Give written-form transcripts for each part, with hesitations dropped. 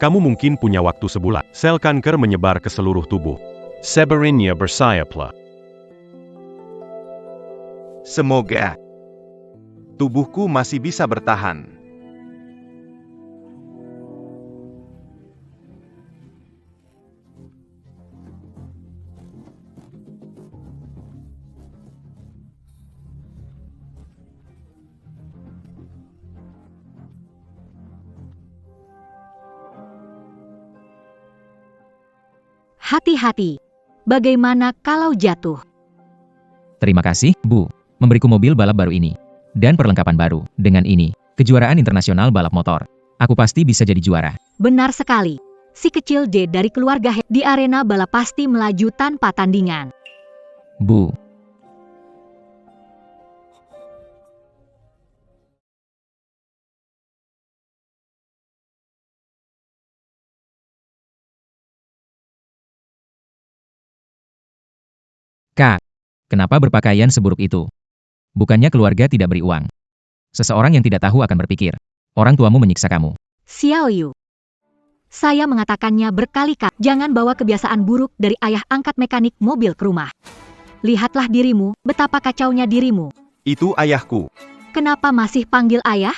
Kamu mungkin punya waktu sebulan. Sel kanker menyebar ke seluruh tubuh. Sebenarnya bersayaplah. Semoga tubuhku masih bisa bertahan. Hati-hati. Bagaimana kalau jatuh? Terima kasih, Bu. Memberiku mobil balap baru ini. Dan perlengkapan baru. Dengan ini, kejuaraan internasional balap motor. Aku pasti bisa jadi juara. Benar sekali. Si kecil D dari keluarga He di arena balap pasti melaju tanpa tandingan. Bu. Kak, kenapa berpakaian seburuk itu? Bukannya keluarga tidak beri uang. Seseorang yang tidak tahu akan berpikir, orang tuamu menyiksa kamu. Xiao Yu. Saya mengatakannya berkali-kali, jangan bawa kebiasaan buruk dari ayah angkat mekanik mobil ke rumah. Lihatlah dirimu, betapa kacaunya dirimu. Itu ayahku. Kenapa masih panggil ayah?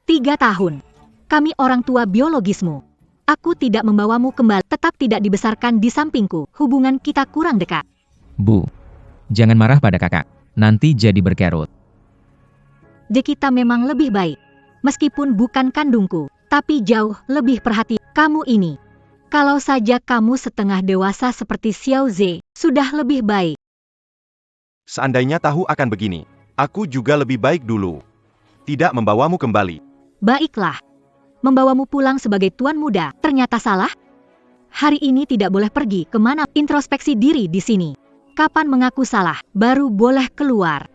3 tahun. Kami orang tua biologismu. Aku tidak membawamu kembali, tetap tidak dibesarkan di sampingku. Hubungan kita kurang dekat. Bu, jangan marah pada kakak. Nanti jadi berkerut. D kita memang lebih baik. Meskipun bukan kandungku, tapi jauh lebih perhatian. Kamu ini. Kalau saja kamu setengah dewasa seperti Xiao Ze, sudah lebih baik. Seandainya tahu akan begini, aku juga lebih baik dulu. Tidak membawamu kembali. Baiklah. Membawamu pulang sebagai tuan muda, ternyata salah? Hari ini tidak boleh pergi kemana, introspeksi diri di sini. Kapan mengaku salah, baru boleh keluar.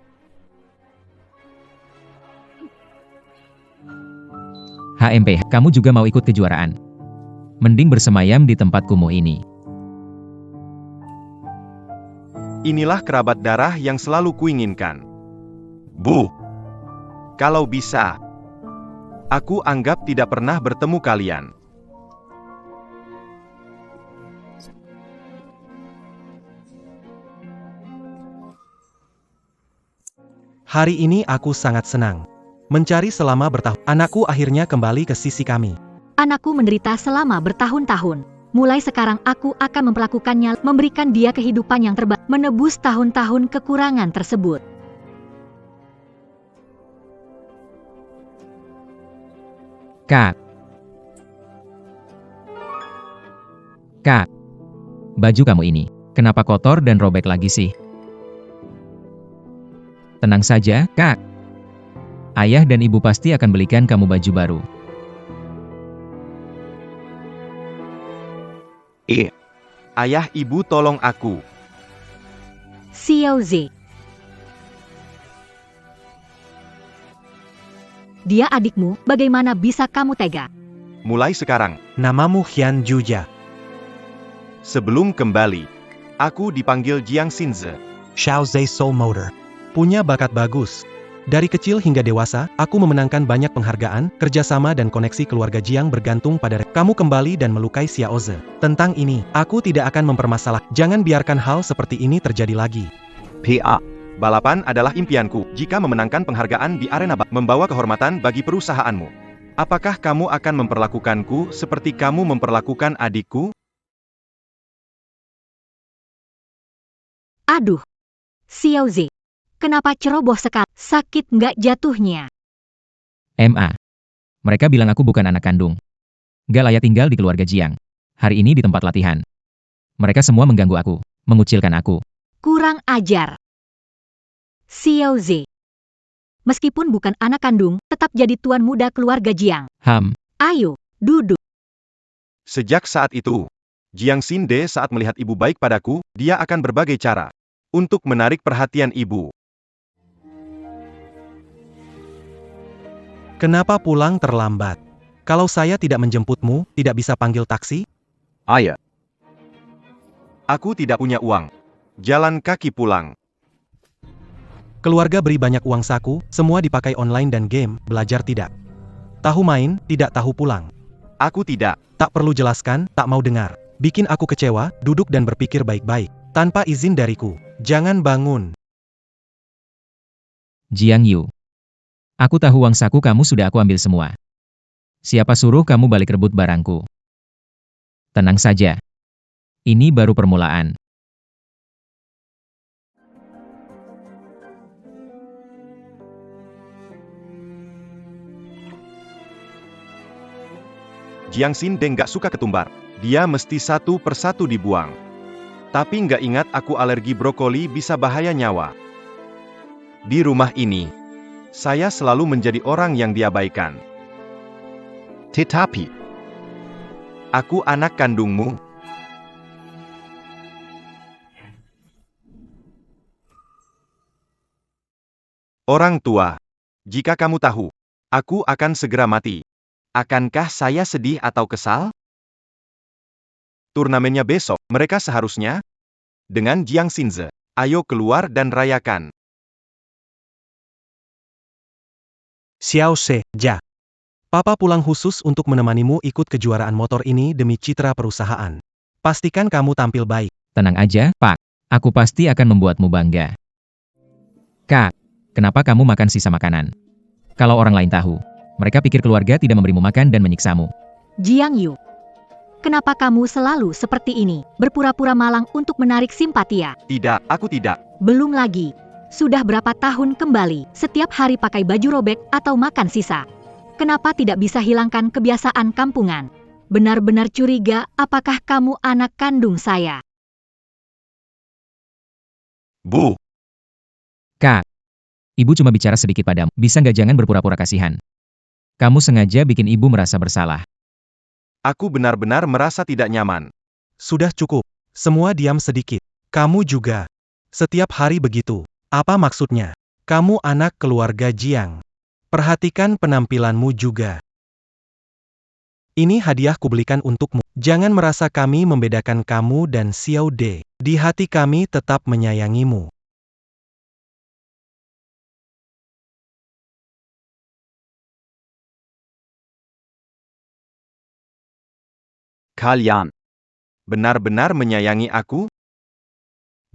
HMP, kamu juga mau ikut kejuaraan? Mending bersemayam di tempat kumuh ini. Inilah kerabat darah yang selalu kuinginkan. Bu, kalau bisa, aku anggap tidak pernah bertemu kalian. Hari ini aku sangat senang. Mencari selama bertahun, anakku akhirnya kembali ke sisi kami. Anakku menderita selama bertahun-tahun. Mulai sekarang aku akan memperlakukannya, memberikan dia kehidupan yang terbaik, menebus tahun-tahun kekurangan tersebut. Kak. Kak. Baju kamu ini, kenapa kotor dan robek lagi sih? Tenang saja, Kak. Ayah dan ibu pasti akan belikan kamu baju baru. Ayah ibu tolong aku. Xiao Ze. Dia adikmu, bagaimana bisa kamu tega? Mulai sekarang, Namamu Hian Juja. sebelum kembali, aku dipanggil Jiang Xinze. Xiao Zhe Soul Motor. Punya bakat bagus. Dari kecil hingga dewasa, aku memenangkan banyak penghargaan, kerjasama dan koneksi keluarga Jiang bergantung pada kamu kembali dan melukai Xiao Ze. Tentang ini, aku tidak akan mempermasalahkan. Jangan biarkan hal seperti ini terjadi lagi. PA. Balapan adalah impianku. Jika memenangkan penghargaan di arena membawa kehormatan bagi perusahaanmu. Apakah kamu akan memperlakukanku seperti kamu memperlakukan adikku? Aduh. Xiao Ze. Kenapa ceroboh sekali? Sakit nggak jatuhnya? MA. Mereka bilang aku bukan anak kandung. Gak layak tinggal di keluarga Jiang. Hari ini di tempat latihan. Mereka semua mengganggu aku, mengucilkan aku. Kurang ajar. Xiao Ze. Meskipun bukan anak kandung, tetap jadi tuan muda keluarga Jiang. Ayo, duduk. Sejak saat itu, Jiang Xinde saat melihat ibu baik padaku, dia akan berbagai cara untuk menarik perhatian ibu. Kenapa pulang terlambat? Kalau saya tidak menjemputmu, tidak bisa panggil taksi? Ayah. Aku tidak punya uang. Jalan kaki pulang. Keluarga beri banyak uang saku, semua dipakai online dan game, belajar tidak. Tahu main, tidak tahu pulang. Aku tidak. Tak perlu jelaskan, tak mau dengar. Bikin aku kecewa, duduk dan berpikir baik-baik. Tanpa izin dariku. Jangan bangun. Jiang Yu. Aku tahu uang saku kamu sudah aku ambil semua. Siapa suruh kamu balik rebut barangku? Tenang saja. Ini baru permulaan. Jiang Xindeng gak suka ketumbar. Dia mesti satu persatu dibuang. Tapi nggak ingat aku alergi brokoli bisa bahaya nyawa. Di rumah ini, saya selalu menjadi orang yang diabaikan. Tetapi, aku anak kandungmu. Orang tua, jika kamu tahu, aku akan segera mati. Akankah saya sedih atau kesal? Turnamennya besok, mereka seharusnya dengan Jiang Xinze. Ayo keluar dan rayakan. Xiao Se, Ja. Papa pulang khusus untuk menemanimu ikut kejuaraan motor ini demi citra perusahaan. Pastikan kamu tampil baik. Tenang aja, Pak. Aku pasti akan membuatmu bangga. Kak, kenapa kamu makan sisa makanan? Kalau orang lain tahu, mereka pikir keluarga tidak memberimu makan dan menyiksamu. Jiang Yu, kenapa kamu selalu seperti ini, berpura-pura malang untuk menarik simpatia? Tidak, aku tidak. Belum lagi. Sudah berapa tahun kembali, setiap hari pakai baju robek atau makan sisa. Kenapa tidak bisa hilangkan kebiasaan kampungan? Benar-benar curiga, apakah kamu anak kandung saya? Bu, Kak, ibu cuma bicara sedikit padamu. Bisa nggak jangan berpura-pura kasihan? Kamu sengaja bikin ibu merasa bersalah. aku benar-benar merasa tidak nyaman. Sudah cukup. Semua diam sedikit. Kamu juga. Setiap hari begitu. Apa maksudnya? Kamu anak keluarga Jiang. Perhatikan penampilanmu juga. Ini hadiah kubelikan untukmu. Jangan merasa kami membedakan kamu dan Xiao De. Di hati kami tetap menyayangimu. Kalian benar-benar menyayangi aku?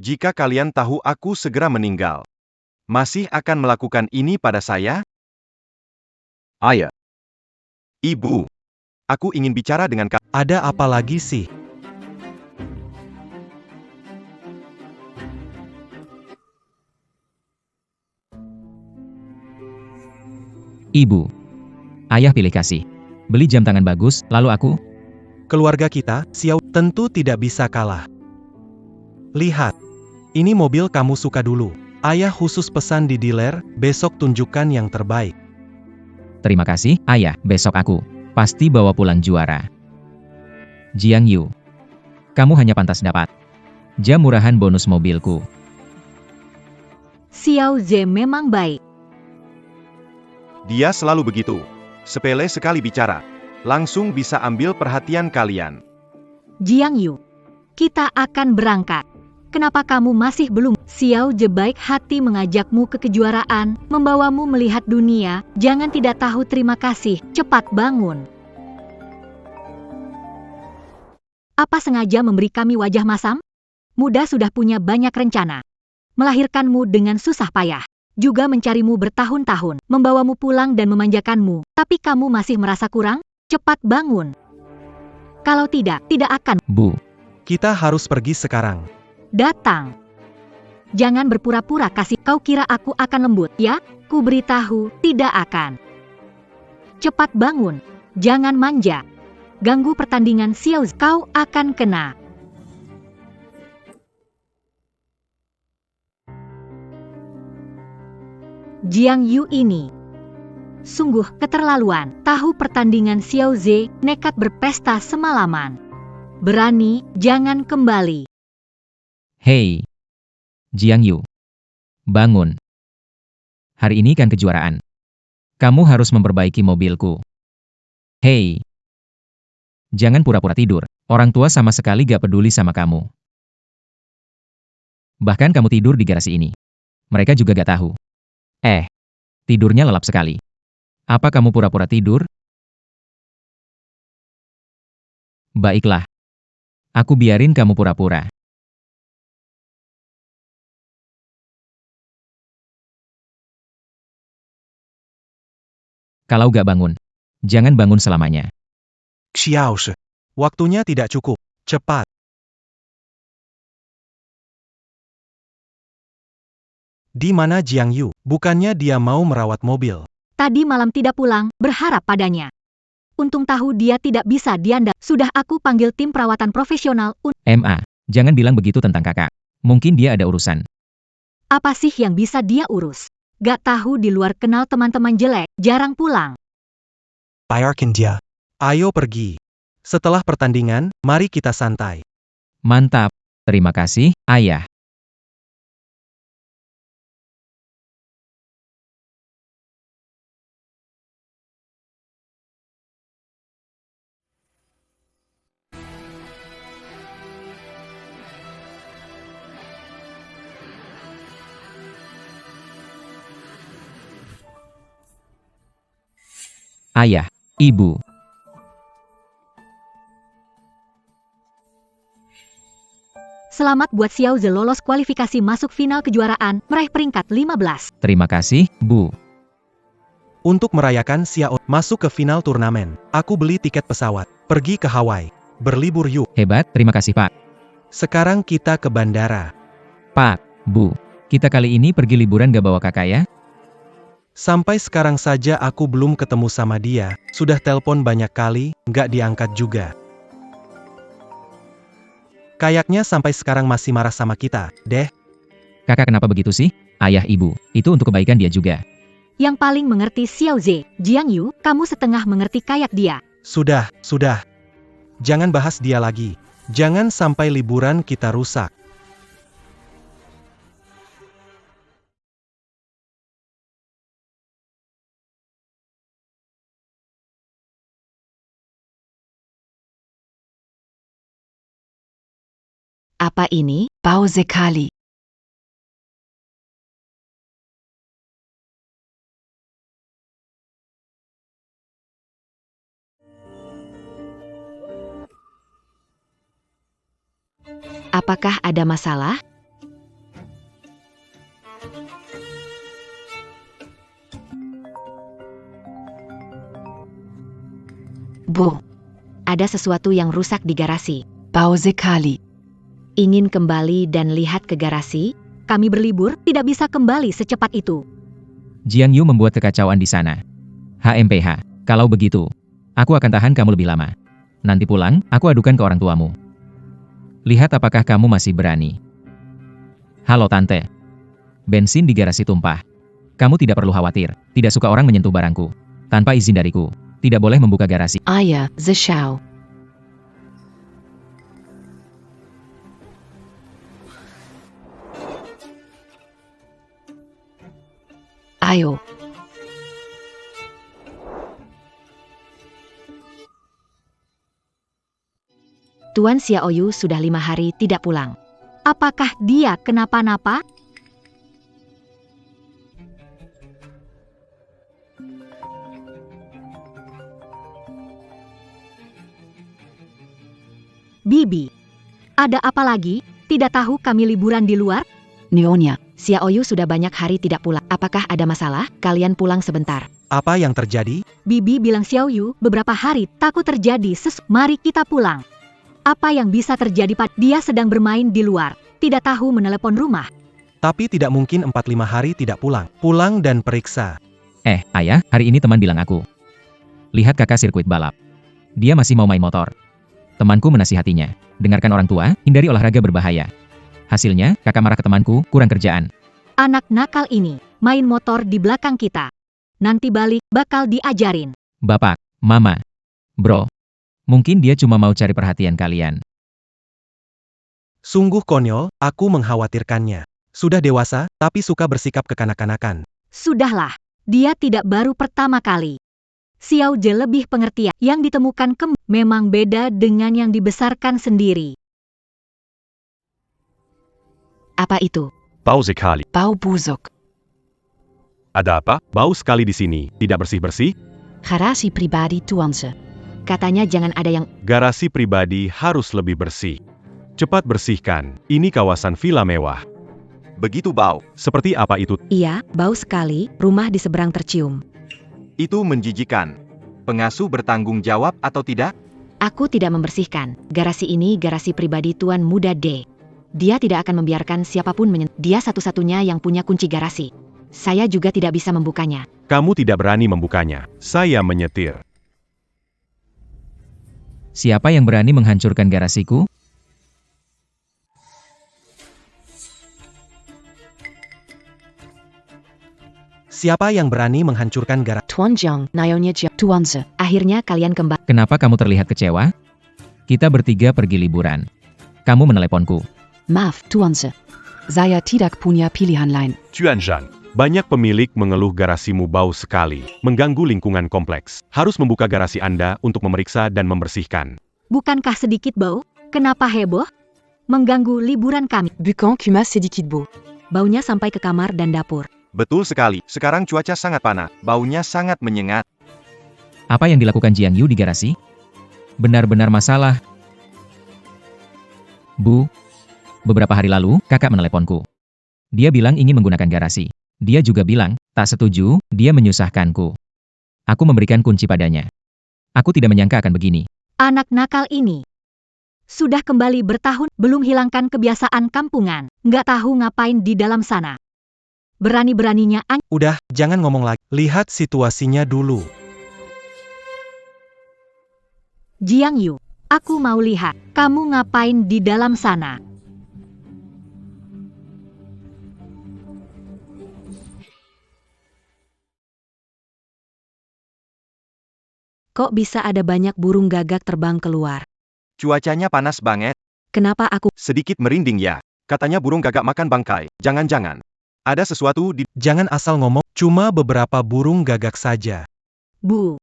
Jika kalian tahu aku segera meninggal, masih akan melakukan ini pada saya? Ayah. Ibu. Aku ingin bicara dengan kamu. Ada apa lagi sih? Ibu. Ayah pilih kasih. Beli jam tangan bagus, lalu aku? Keluarga kita, Xiao, tentu tidak bisa kalah. Lihat. Ini mobil kamu suka dulu. Ayah khusus pesan di dealer, besok tunjukkan yang terbaik. Terima kasih, Ayah. Besok aku pasti bawa pulang juara. Jiang Yu. Kamu hanya pantas dapat jam murahan bonus mobilku. Xiao Ze memang baik. Dia selalu begitu. Sepele sekali bicara. Langsung bisa ambil perhatian kalian. Jiang Yu, kita akan berangkat. Kenapa kamu masih belum? Xiao Je baik hati mengajakmu ke kejuaraan, membawamu melihat dunia, jangan tidak tahu terima kasih, cepat bangun. Apa sengaja memberi kami wajah masam? Muda sudah punya banyak rencana. Melahirkanmu dengan susah payah. Juga mencarimu bertahun-tahun, membawamu pulang dan memanjakanmu, tapi kamu masih merasa kurang? Cepat bangun. Kalau tidak, tidak akan. Bu. Kita harus pergi sekarang. Datang. Jangan berpura-pura kasih. Kau kira aku akan lembut, ya? Ku beritahu, tidak akan. Cepat bangun. Jangan manja. Ganggu pertandingan Xiao, kau akan kena. Jiang Yu ini sungguh keterlaluan. Tahu pertandingan Xiao Ze, nekat berpesta semalaman. Berani, jangan kembali. Hei. Jiang Yu. Bangun. Hari ini kan kejuaraan. Kamu harus memperbaiki mobilku. Hei. Jangan pura-pura tidur. Orang tua sama sekali gak peduli sama kamu. Bahkan kamu tidur di garasi ini. Mereka juga gak tahu. Tidurnya lelap sekali. Apa kamu pura-pura tidur? Baiklah. Aku biarin kamu pura-pura. Kalau gak bangun, jangan bangun selamanya. Xiaoshi. Waktunya tidak cukup. Cepat. Di mana Jiang Yu? Bukannya dia mau merawat mobil. Tadi malam tidak pulang, berharap padanya. Untung tahu dia tidak bisa diandalkan. Sudah aku panggil tim perawatan profesional. MA, jangan bilang begitu tentang kakak. Mungkin dia ada urusan. Apa sih yang bisa dia urus? Gak tahu di luar kenal teman-teman jelek, jarang pulang. Biarkan dia. Ayo pergi. Setelah pertandingan, mari kita santai. Mantap. Terima kasih, Ayah. Ayah, Ibu. Selamat buat Xiao Ze lolos kualifikasi masuk final kejuaraan, meraih peringkat 15. Terima kasih, Bu. Untuk merayakan Xiao masuk ke final turnamen, aku beli tiket pesawat. Pergi ke Hawaii. Berlibur yuk. Hebat, terima kasih, Pak. Sekarang kita ke bandara. Pak, Bu, kita kali ini pergi liburan gak bawa kakak ya? Sampai sekarang saja aku belum ketemu sama dia. Sudah telepon banyak kali, nggak diangkat juga. Kayaknya sampai sekarang masih marah sama kita, deh. Kakak kenapa begitu sih? Ayah, Ibu, itu untuk kebaikan dia juga. Yang paling mengerti Xiao Ze, Jiang Yu, kamu setengah mengerti kayak dia. Sudah. Jangan bahas dia lagi. Jangan sampai liburan kita rusak. Apa ini? Pause kali. Apakah ada masalah? Bu, ada sesuatu yang rusak di garasi. Pause kali. Ingin kembali dan lihat ke garasi? Kami berlibur, tidak bisa kembali secepat itu. Jiang Yu membuat kekacauan di sana. HMPH, kalau begitu, aku akan tahan kamu lebih lama. Nanti pulang, aku adukan ke orang tuamu. Lihat apakah kamu masih berani. Halo Tante. Bensin di garasi tumpah. Kamu tidak perlu khawatir, tidak suka orang menyentuh barangku. Tanpa izin dariku, tidak boleh membuka garasi. Ayah, Zeshao. Ayo. Tuan Xiaoyu sudah 5 hari tidak pulang. Apakah dia kenapa-napa? Bibi, ada apa lagi? Tidak tahu kami liburan di luar? Nyonya, Xiaoyu sudah banyak hari tidak pulang. Apakah ada masalah? Kalian pulang sebentar. Apa yang terjadi? Bibi bilang Xiaoyu beberapa hari takut terjadi Mari kita pulang. Apa yang bisa terjadi Pak? Dia sedang bermain di luar. Tidak tahu menelepon rumah. Tapi tidak mungkin 4-5 hari tidak pulang. Pulang dan periksa. Ayah, hari ini teman bilang aku. Lihat kakak sirkuit balap. Dia masih mau main motor. Temanku menasihatinya. Dengarkan orang tua, hindari olahraga berbahaya. Hasilnya, kakak marah ke temanku, kurang kerjaan. Anak nakal ini, main motor di belakang kita. Nanti balik, bakal diajarin. Bapak, Mama, Bro. Mungkin dia cuma mau cari perhatian kalian. Sungguh konyol, aku mengkhawatirkannya. Sudah dewasa, tapi suka bersikap kekanak-kanakan. Sudahlah, dia tidak baru pertama kali. Xiao Ze lebih pengertian. Yang ditemukan memang beda dengan yang dibesarkan sendiri. Apa itu? Bau sekali. Bau busuk. Ada apa? Bau sekali di sini. Tidak bersih-bersih? Garasi pribadi Tuanse. Katanya jangan ada yang... Garasi pribadi harus lebih bersih. Cepat bersihkan, ini kawasan villa mewah. Begitu bau. Seperti apa itu? Iya, bau sekali, rumah di seberang tercium. Itu menjijikan. Pengasuh bertanggung jawab atau tidak? Aku tidak membersihkan. Garasi ini garasi pribadi Tuan Muda D. Dia tidak akan membiarkan siapapun menyentuh. Dia satu-satunya yang punya kunci garasi. Saya juga tidak bisa membukanya. Kamu tidak berani membukanya. Saya menyetir. Siapa yang berani menghancurkan garasiku? Siapa yang berani menghancurkan garasi? Tuan Jiang, Nyonya Jia, Tuanze. Akhirnya kalian kembali. Kenapa kamu terlihat kecewa? Kita bertiga pergi liburan. Kamu meneleponku. Maaf, Tuanze. Saya tidak punya pilihan lain. Chuanzhan, banyak pemilik mengeluh garasimu bau sekali, mengganggu lingkungan kompleks. Harus membuka garasi Anda untuk memeriksa dan membersihkan. Bukankah sedikit bau? Kenapa heboh? Mengganggu liburan kami. Bukan cuma sedikit bau. Baunya sampai ke kamar dan dapur. Betul sekali. Sekarang cuaca sangat panas. Baunya sangat menyengat. Apa yang dilakukan Jiang Yu di garasi? Benar-benar masalah. Bu, beberapa hari lalu, kakak meneleponku. Dia bilang ingin menggunakan garasi. Dia juga bilang, tak setuju, dia menyusahkanku. Aku memberikan kunci padanya. Aku tidak menyangka akan begini. Anak nakal ini. Sudah kembali bertahun, belum hilangkan kebiasaan kampungan. Nggak tahu ngapain di dalam sana. Berani-beraninya Udah, jangan ngomong lagi. Lihat situasinya dulu. Jiang Yu, aku mau lihat, kamu ngapain di dalam sana? Kok bisa ada banyak burung gagak terbang keluar? Cuacanya panas banget. Kenapa aku... Sedikit merinding ya. Katanya burung gagak makan bangkai. Jangan-jangan. Ada sesuatu di... Jangan asal ngomong, cuma beberapa burung gagak saja. Bu,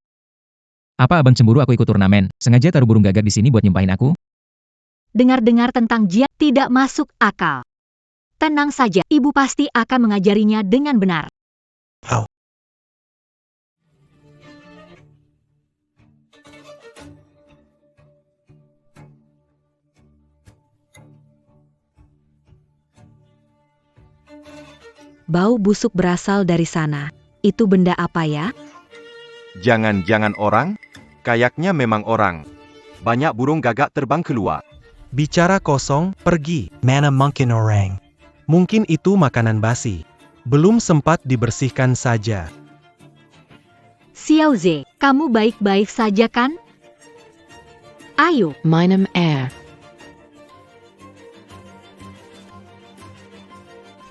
Apa abang cemburu aku ikut turnamen? Sengaja taruh burung gagak di sini buat nyumpahin aku? dengar-dengar tentang Jiang tidak masuk akal. Tenang saja, ibu pasti akan mengajarinya dengan benar. Bau busuk berasal dari sana. Itu benda apa ya? Jangan-jangan orang? Kayaknya memang orang. Banyak burung gagak terbang keluar. Bicara kosong, pergi. Mana mungkin orang. Mungkin itu makanan basi. Belum sempat dibersihkan saja. Xiao Ze, kamu baik-baik saja kan? Ayo, Meinem Air.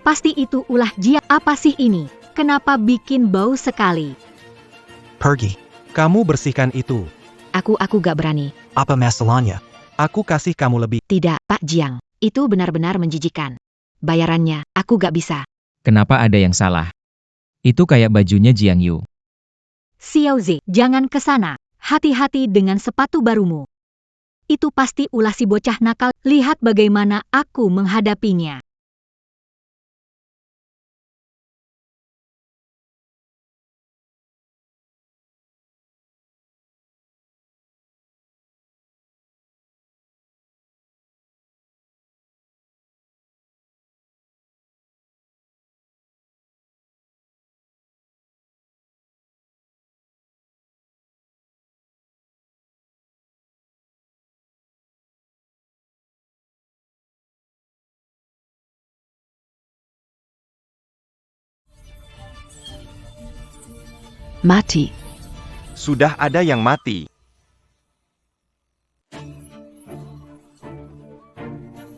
pasti itu ulah Jiang. Apa sih ini? Kenapa bikin bau sekali? Pergi. Kamu bersihkan itu. Aku gak berani. Apa masalahnya? Aku kasih kamu lebih. Tidak, Pak Jiang. Itu benar-benar menjijikan. Bayarannya, aku gak bisa. Kenapa ada yang salah? Itu kayak bajunya Jiang Yu. Xiao Ze, jangan ke sana. Hati-hati dengan sepatu barumu. Itu pasti ulah si bocah nakal. Lihat bagaimana aku menghadapinya. Mati. Sudah ada yang mati.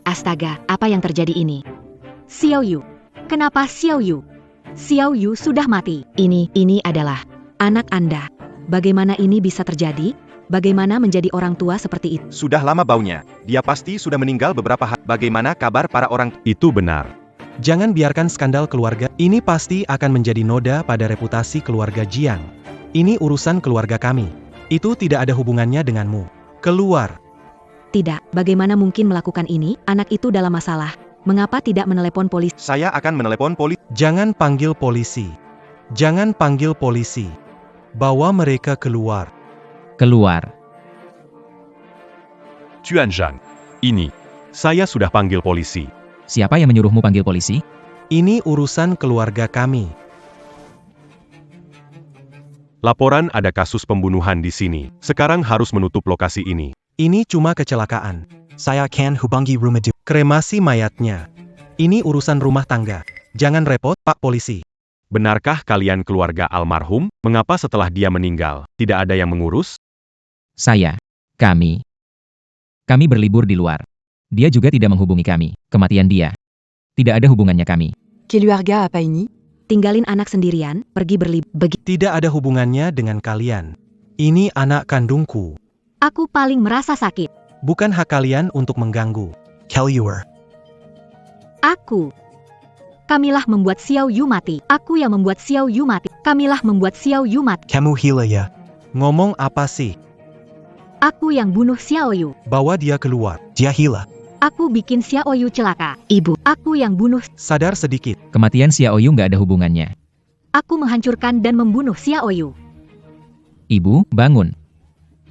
Astaga, apa yang terjadi ini? Xiao Yu. Kenapa Xiao Yu? Xiao Yu sudah mati. Ini adalah anak Anda. Bagaimana ini bisa terjadi? Bagaimana menjadi orang tua seperti itu? Sudah lama baunya. Dia pasti sudah meninggal beberapa hari. Bagaimana kabar para orang? Itu benar. Jangan biarkan skandal keluarga. Ini pasti akan menjadi noda pada reputasi keluarga Jiang. Ini urusan keluarga kami. Itu tidak ada hubungannya denganmu. Keluar. Tidak, bagaimana mungkin melakukan ini? Anak itu dalam masalah. Mengapa tidak menelepon polisi? Saya akan menelepon polisi. Jangan panggil polisi. Jangan panggil polisi. Bawa mereka keluar. Keluar. Tuan Zhang. Ini. Saya sudah panggil polisi. Siapa yang menyuruhmu panggil polisi? Ini urusan keluarga kami. Laporan ada kasus pembunuhan di sini. Sekarang harus menutup lokasi ini. Ini cuma kecelakaan. Saya akan hubungi rumah kremasi mayatnya. Ini urusan rumah tangga. Jangan repot, Pak Polisi. Benarkah kalian keluarga almarhum? Mengapa setelah dia meninggal, tidak ada yang mengurus? Kami berlibur di luar. Dia juga tidak menghubungi kami. Kematian dia. Tidak ada hubungannya kami. Keluarga apa ini? Tinggalin anak sendirian, pergi berlibur. Tidak ada hubungannya dengan kalian. Ini anak kandungku. Aku paling merasa sakit. Bukan hak kalian untuk mengganggu. Keluar. Kamilah membuat Xiao Yu mati. Aku yang membuat Xiao Yu mati. Kamilah membuat Xiao Yu mati. Kamu gila ya? Ngomong apa sih? Aku yang bunuh Xiao Yu. Bawa dia keluar. Dia gila. Aku bikin Xiao Yu celaka. Ibu, aku yang bunuh. Sadar sedikit. Kematian Xiao Yu nggak ada hubungannya. Aku menghancurkan dan membunuh Xiao Yu. Ibu, bangun.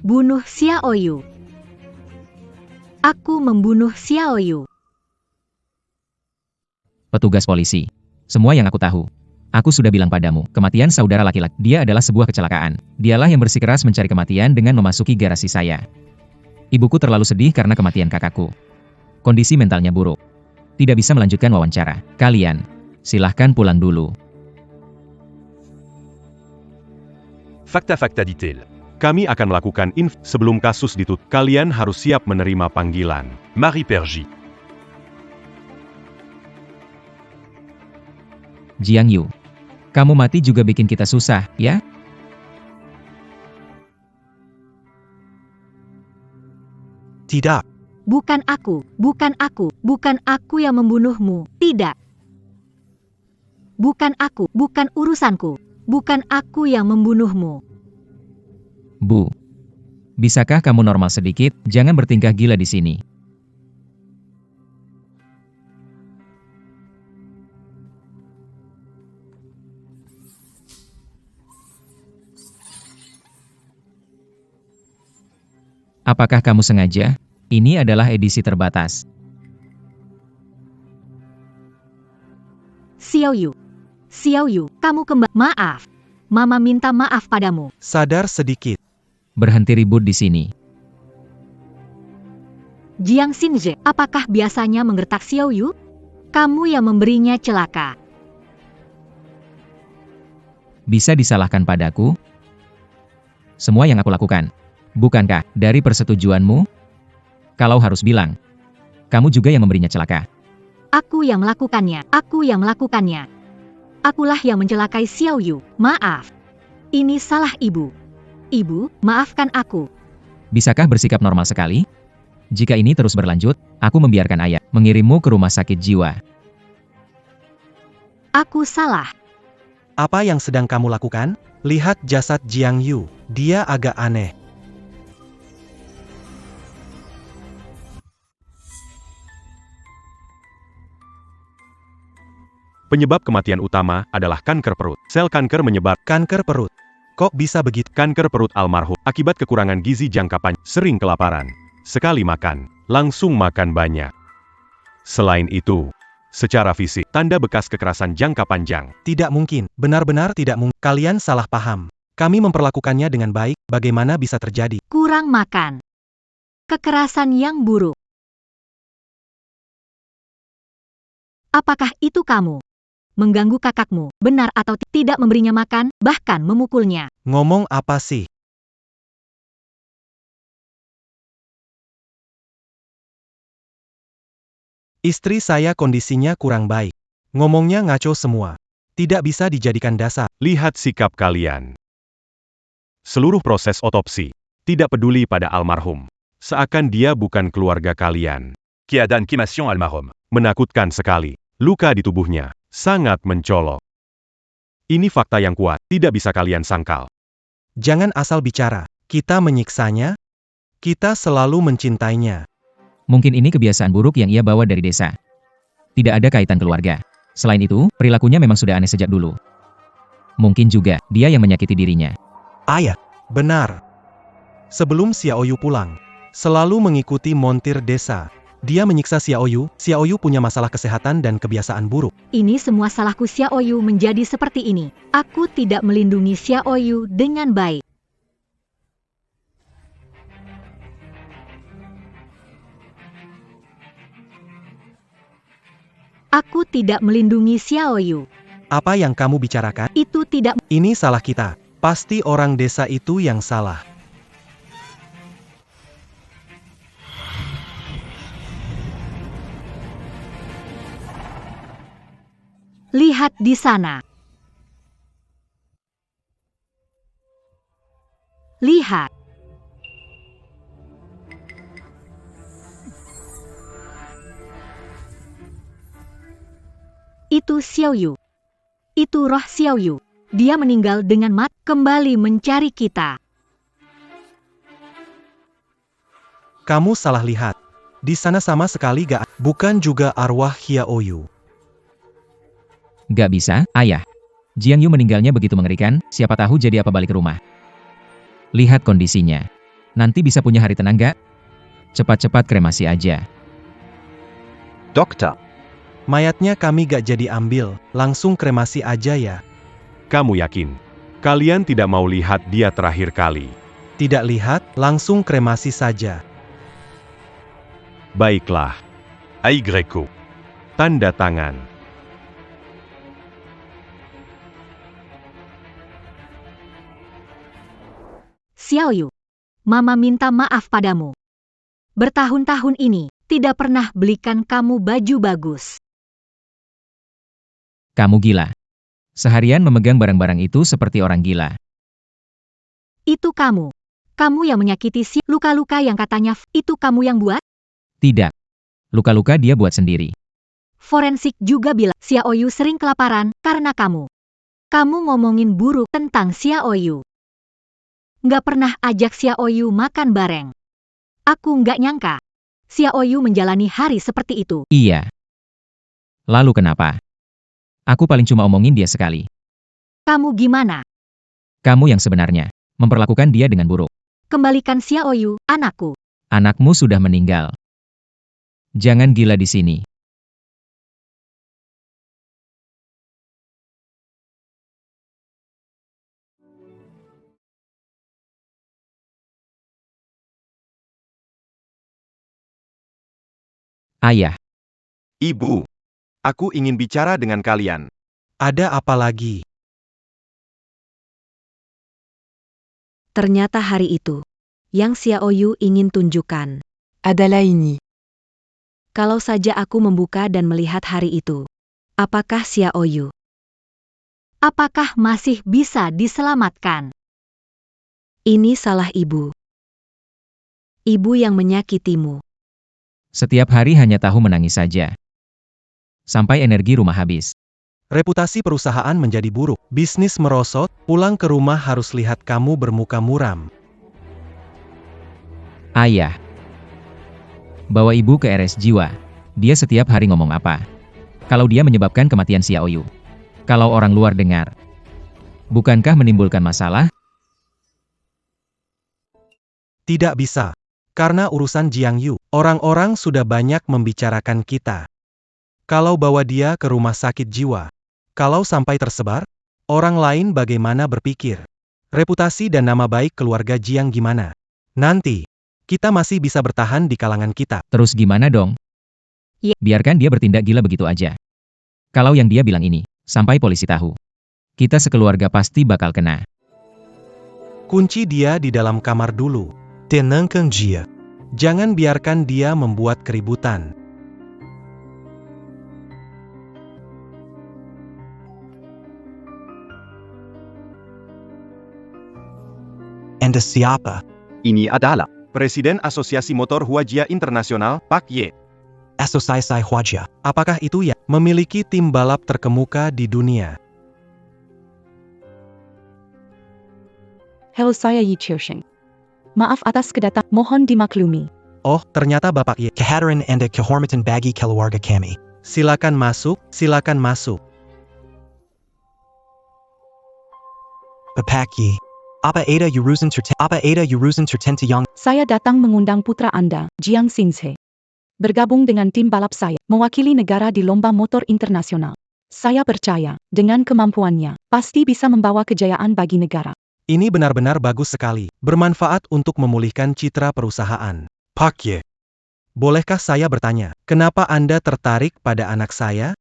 Bunuh Xiao Yu. Aku membunuh Xiao Yu. Petugas polisi. Semua yang aku tahu. Aku sudah bilang padamu, kematian saudara laki-laki dia adalah sebuah kecelakaan. Dialah yang bersikeras mencari kematian dengan memasuki garasi saya. Ibuku terlalu sedih karena kematian kakakku. Kondisi mentalnya buruk. Tidak bisa melanjutkan wawancara. Kalian, silahkan pulang dulu. Fakta-fakta detail. Kami akan melakukan sebelum kasus ditutup. Kalian harus siap menerima panggilan. Marie Pergy. Jiang Yu. Kamu mati juga bikin kita susah, ya? Tidak. Bukan aku yang membunuhmu. Tidak. Bukan urusanku. Bukan aku yang membunuhmu. Bu. Bisakah kamu normal sedikit? Jangan bertingkah gila di sini. Apakah kamu sengaja? Ini adalah edisi terbatas. Xiao Yu, kamu kembali. Maaf. Mama minta maaf padamu. Sadar sedikit. Berhenti ribut di sini. Jiang Xinje, apakah biasanya menggertak Xiao Yu? Kamu yang memberinya celaka. Bisa disalahkan padaku? Semua yang aku lakukan. Bukankah dari persetujuanmu? Kalau harus bilang, kamu juga yang memberinya celaka. Aku yang melakukannya. Akulah yang mencelakai Xiao Yu. Maaf. Ini salah ibu. Ibu, maafkan aku. Bisakah bersikap normal sekali? Jika ini terus berlanjut, aku membiarkan ayah mengirimmu ke rumah sakit jiwa. Aku salah. Apa yang sedang kamu lakukan? Lihat jasad Jiang Yu. Dia agak aneh. Penyebab kematian utama adalah kanker perut. Sel kanker menyebar. Kanker perut. Kok bisa begitu? Kanker perut almarhum akibat kekurangan gizi jangka panjang, sering kelaparan. Sekali makan, langsung makan banyak. Selain itu, secara fisik, tanda bekas kekerasan jangka panjang. Tidak mungkin. Benar-benar tidak mungkin. Kalian salah paham. Kami memperlakukannya dengan baik. Bagaimana bisa terjadi? Kurang makan. Kekerasan yang buruk. Apakah itu kamu? Mengganggu kakakmu, benar atau tidak memberinya makan, bahkan memukulnya. Ngomong apa sih? Istri saya kondisinya kurang baik. Ngomongnya ngaco semua. Tidak bisa dijadikan dasar. Lihat sikap kalian. Seluruh proses otopsi, tidak peduli pada almarhum. Seakan dia bukan keluarga kalian. Keadaan cremation almarhum. Menakutkan sekali. Luka di tubuhnya sangat mencolok. Ini fakta yang kuat, tidak bisa kalian sangkal. Jangan asal bicara. Kita menyiksanya. Kita selalu mencintainya. Mungkin ini kebiasaan buruk yang ia bawa dari desa. Tidak ada kaitan keluarga. Selain itu, perilakunya memang sudah aneh sejak dulu. Mungkin juga, dia yang menyakiti dirinya. Ayah, benar. Sebelum Xiao Yu pulang, Selalu mengikuti montir desa. Dia menyiksa Xiaoyu. Xiaoyu punya masalah kesehatan dan kebiasaan buruk. Ini semua salahku. Xiaoyu menjadi seperti ini. Aku tidak melindungi Xiaoyu dengan baik. Aku tidak melindungi Xiaoyu. Apa yang kamu bicarakan? Itu tidak. Ini salah kita. Pasti orang desa itu yang salah. Lihat di sana. Lihat. Itu Xiaoyu. Itu roh Xiaoyu. Dia meninggal dengan kembali mencari kita. Kamu salah lihat. Di sana sama sekali gak. Bukan juga arwah Xiaoyu. Gak bisa, ayah. Jiang Yu meninggalnya begitu mengerikan, siapa tahu jadi apa balik rumah. Lihat kondisinya. Nanti bisa punya hari tenang gak? Cepat-cepat kremasi aja. Dokter, Mayatnya kami gak jadi ambil. Langsung kremasi aja ya. Kamu yakin? Kalian tidak mau lihat dia terakhir kali. Tidak lihat, langsung kremasi saja. Baiklah. Aigreku. Tanda tangan. Xiaoyu, Mama minta maaf padamu. Bertahun-tahun ini, tidak pernah belikan kamu baju bagus. Kamu gila. Seharian memegang barang-barang itu seperti orang gila. Itu kamu. Kamu yang menyakiti luka-luka yang katanya itu kamu yang buat? Tidak. Luka-luka dia buat sendiri. Forensik juga bilang Xiaoyu sering kelaparan karena kamu. Kamu ngomongin buruk tentang Xiaoyu. Nggak pernah ajak Xiaoyu makan bareng. Aku nggak nyangka. Xiaoyu menjalani hari seperti itu. Iya. Lalu kenapa? Aku paling cuma omongin dia sekali. Kamu gimana? Kamu yang sebenarnya memperlakukan dia dengan buruk. Kembalikan Xiaoyu, anakku. Anakmu sudah meninggal. Jangan gila di sini. Ayah, Ibu. Aku ingin bicara dengan kalian. Ada apa lagi? Ternyata hari itu, yang Xiaoyu ingin tunjukkan. Adalah ini. Kalau saja aku membuka dan melihat hari itu. Apakah Xiaoyu? Apakah masih bisa diselamatkan? Ini salah ibu. Ibu yang menyakitimu. setiap hari hanya tahu menangis saja. Sampai energi rumah habis. Reputasi perusahaan menjadi buruk. Bisnis merosot, pulang ke rumah harus lihat kamu bermuka muram. Ayah. Bawa ibu ke RS jiwa. Dia setiap hari ngomong apa? Kalau dia menyebabkan kematian Xiaoyu. Kalau orang luar dengar. Bukankah menimbulkan masalah? Tidak bisa. Karena urusan Jiang Yu, orang-orang sudah banyak membicarakan kita. Kalau bawa dia ke rumah sakit jiwa. Kalau sampai tersebar, orang lain bagaimana berpikir? Reputasi dan nama baik keluarga Jiang gimana? Nanti, kita masih bisa bertahan di kalangan kita. Terus gimana dong? Ya. Biarkan dia bertindak gila begitu aja. Kalau yang dia bilang ini, sampai polisi tahu. Kita sekeluarga pasti bakal kena. Kunci dia di dalam kamar dulu. Tenangkan dia. Jangan biarkan dia membuat keributan. Anda siapa? Ini adalah Presiden Asosiasi Motor Huajia Internasional, Pak Ye. Asosiasi Huajia. Apakah itu ya? Memiliki tim balap terkemuka di dunia. Halo, saya Yi Chirshing. Maaf atas kedatangan, mohon dimaklumi. Oh, ternyata Bapak Ye. Kehadiran Anda kehormatan bagi keluarga kami. Silakan masuk, silakan masuk. Bapak Yi, Apa Ada Urusan Tertentayong. Saya datang mengundang putra Anda, Jiang Xinze. Bergabung dengan tim balap saya, mewakili negara di lomba motor internasional. Saya percaya, dengan kemampuannya, pasti bisa membawa kejayaan bagi negara. Ini benar-benar bagus sekali. Bermanfaat untuk memulihkan citra perusahaan. Pak Ye. Bolehkah saya bertanya, kenapa Anda tertarik pada anak saya?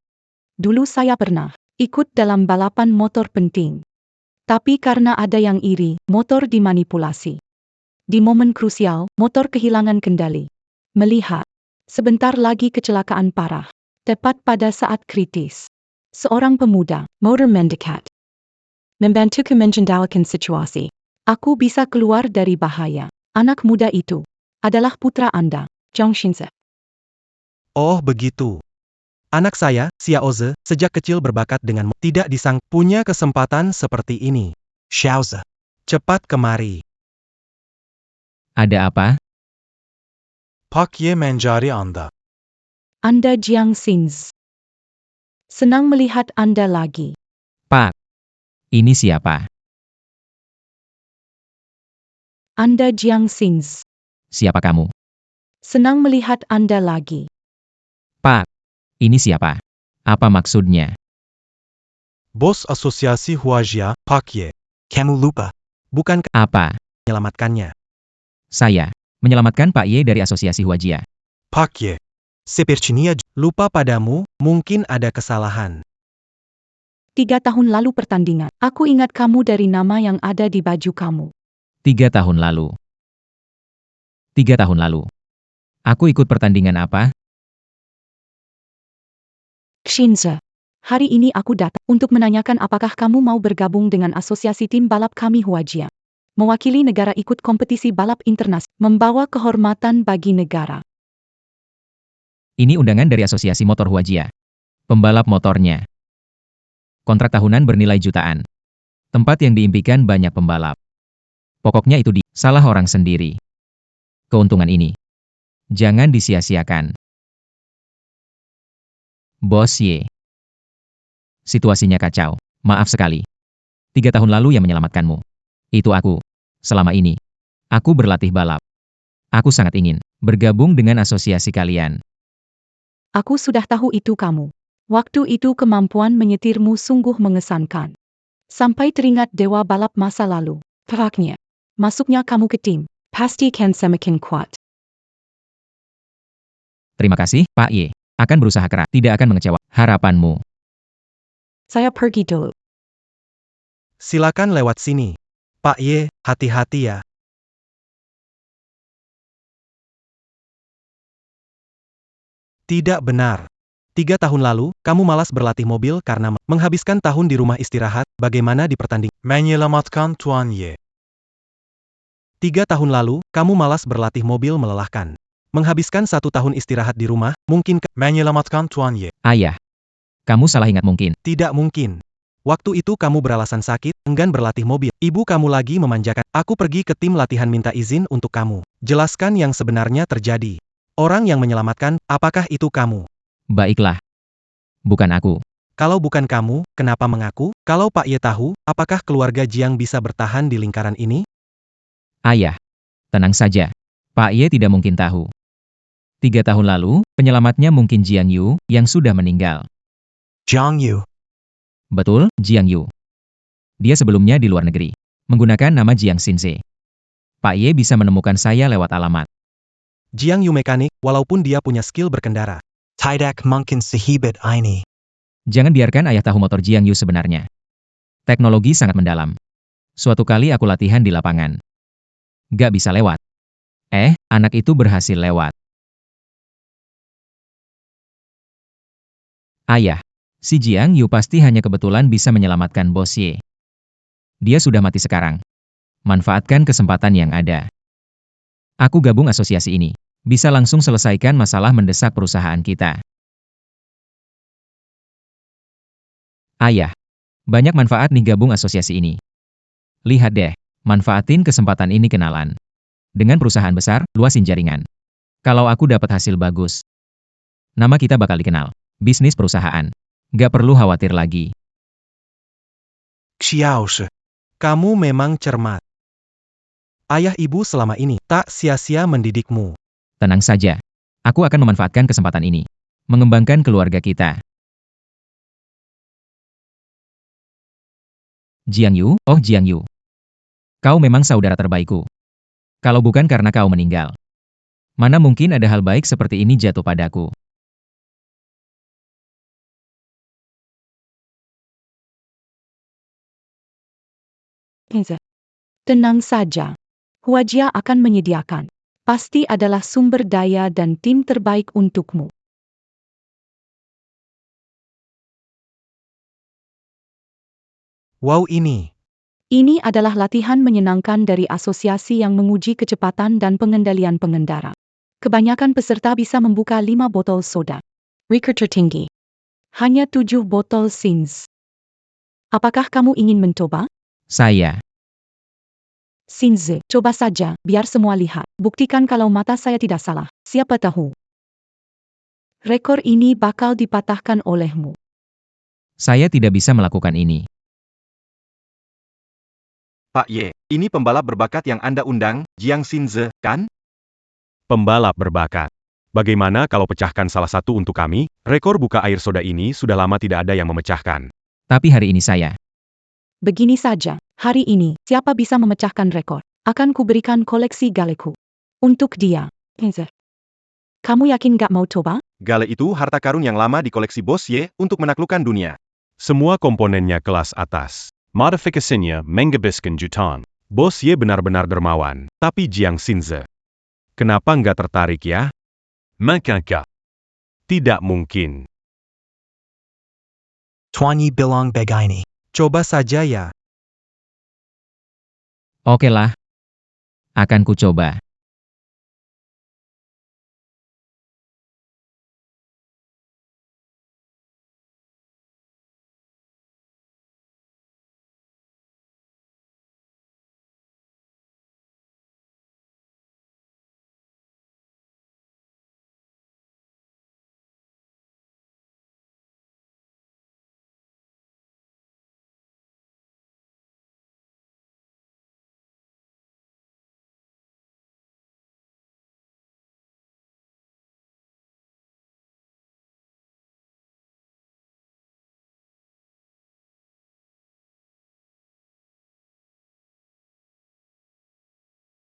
Dulu saya pernah ikut dalam balapan motor penting. Tapi karena ada yang iri, motor dimanipulasi. Di momen krusial, motor kehilangan kendali. Melihat, sebentar lagi kecelakaan parah. Tepat pada saat kritis. Seorang pemuda, motor mendekat. Membantuku mengendalikan situasi. Aku bisa keluar dari bahaya. Anak muda itu adalah putra Anda, Jiang Xinze. Oh begitu. Anak saya, Xiaoze, sejak kecil berbakat dengan tidak disangka punya kesempatan seperti ini. Xiaozi. Cepat kemari. Ada apa? Pak Ye mencari Anda. Anda Jiang Xinze. Senang melihat Anda lagi. Pak. Ini siapa? Anda Jiang Xinze. Siapa kamu? Senang melihat Anda lagi. Pak. Ini siapa? Apa maksudnya? Bos Asosiasi Huajia, Pak Ye. Kamu lupa. Bukan Apa? menyelamatkannya. Saya menyelamatkan Pak Ye dari Asosiasi Huajia. Pak Ye. Sepertinya lupa padamu, mungkin ada kesalahan. 3 tahun lalu pertandingan. Aku ingat kamu dari nama yang ada di baju kamu. 3 tahun lalu. 3 tahun lalu. Aku ikut pertandingan apa? Xinze. Hari ini aku datang untuk menanyakan apakah kamu mau bergabung dengan asosiasi tim balap kami Huajia. Mewakili negara ikut kompetisi balap internasional, membawa kehormatan bagi negara. Ini undangan dari Asosiasi Motor Huajia. Pembalap motornya. Kontrak tahunan bernilai jutaan. Tempat yang diimpikan banyak pembalap. Pokoknya itu salah orang sendiri. Keuntungan ini jangan disia-siakan. Bos Ye. Situasinya kacau. Maaf sekali. 3 tahun lalu yang menyelamatkanmu. Itu aku. Selama ini, aku berlatih balap. Aku sangat ingin bergabung dengan asosiasi kalian. Aku sudah tahu itu kamu. Waktu itu kemampuan menyetirmu sungguh mengesankan. Sampai teringat dewa balap masa lalu. Peraknya, masuknya kamu ke tim, pasti kan semakin kuat. Terima kasih, Pak Ye. Akan berusaha keras, tidak akan mengecewakan harapanmu. Saya pergi dulu. Silakan lewat sini. Pak Ye, hati-hati ya. Tidak benar. 3 tahun lalu, kamu malas berlatih mobil karena menghabiskan tahun di rumah istirahat, bagaimana di pertandingan. Menyelamatkan Tuan Ye. 3 tahun lalu, kamu malas berlatih mobil melelahkan. Menghabiskan 1 tahun istirahat di rumah, mungkin menyelamatkan Tuan Ye. Ayah, kamu salah ingat mungkin. Tidak mungkin. Waktu itu kamu beralasan sakit, enggan berlatih mobil. Ibu kamu lagi memanjakan. Aku pergi ke tim latihan minta izin untuk kamu. Jelaskan yang sebenarnya terjadi. Orang yang menyelamatkan, apakah itu kamu? Baiklah. Bukan aku. Kalau bukan kamu, kenapa mengaku? Kalau Pak Ye tahu, apakah keluarga Jiang bisa bertahan di lingkaran ini? Ayah, tenang saja. Pak Ye tidak mungkin tahu. 3 tahun lalu, penyelamatnya mungkin Jiang Yu, yang sudah meninggal. Jiang Yu. Betul, Jiang Yu. Dia sebelumnya di luar negeri, menggunakan nama Jiang Xinze. Pak Ye bisa menemukan saya lewat alamat. Jiang Yu mekanik, walaupun dia punya skill berkendara. Tidak mungkin sehebat ini. Jangan biarkan ayah tahu motor Jiang Yu sebenarnya. Teknologi sangat mendalam. Suatu kali aku latihan di lapangan. Gak bisa lewat. Anak itu berhasil lewat. Ayah, si Jiang Yu pasti hanya kebetulan bisa menyelamatkan Bos Ye. Dia sudah mati sekarang. Manfaatkan kesempatan yang ada. Aku gabung asosiasi ini. Bisa langsung selesaikan masalah mendesak perusahaan kita. Ayah, banyak manfaat nih gabung asosiasi ini. Lihat deh, manfaatin kesempatan ini kenalan. Dengan perusahaan besar, luasin jaringan. Kalau aku dapat hasil bagus, nama kita bakal dikenal. Bisnis perusahaan. Gak perlu khawatir lagi. Xiaoshi. Kamu memang cermat. Ayah ibu selama ini tak sia-sia mendidikmu. Tenang saja. Aku akan memanfaatkan kesempatan ini. Mengembangkan keluarga kita. Jiang Yu, oh Jiang Yu. Kau memang saudara terbaikku. Kalau bukan karena kau meninggal. Mana mungkin ada hal baik seperti ini jatuh padaku. Tenang saja. Huajia akan menyediakan. Pasti adalah sumber daya dan tim terbaik untukmu. Wow ini. Ini adalah latihan menyenangkan dari asosiasi yang menguji kecepatan dan pengendalian pengendara. Kebanyakan peserta bisa membuka 5 botol soda. Riker tertinggi. Hanya 7 botol Sins. Apakah kamu ingin mencoba? Saya. Sinze, coba saja, biar semua lihat. Buktikan kalau mata saya tidak salah. Siapa tahu? Rekor ini bakal dipatahkan olehmu. Saya tidak bisa melakukan ini. Pak Ye, ini pembalap berbakat yang Anda undang, Jiang Xinze, kan? Pembalap berbakat. Bagaimana kalau pecahkan salah satu untuk kami? Rekor buka air soda ini sudah lama tidak ada yang memecahkan. Tapi hari ini saya. Begini saja, hari ini, siapa bisa memecahkan rekor? Akan kuberikan koleksi galeku. Untuk dia. Kamu yakin gak mau coba? Gale itu harta karun yang lama di koleksi Bos Ye untuk menaklukkan dunia. Semua komponennya kelas atas. Modifikasinya menghabiskan jutaan. Bos Ye benar-benar dermawan. Tapi Jiang Xinze. Kenapa nggak tertarik ya? Makanya. Tidak mungkin. Tuan Yi bilang begini. Coba saja ya. Oke lah. Akan ku coba.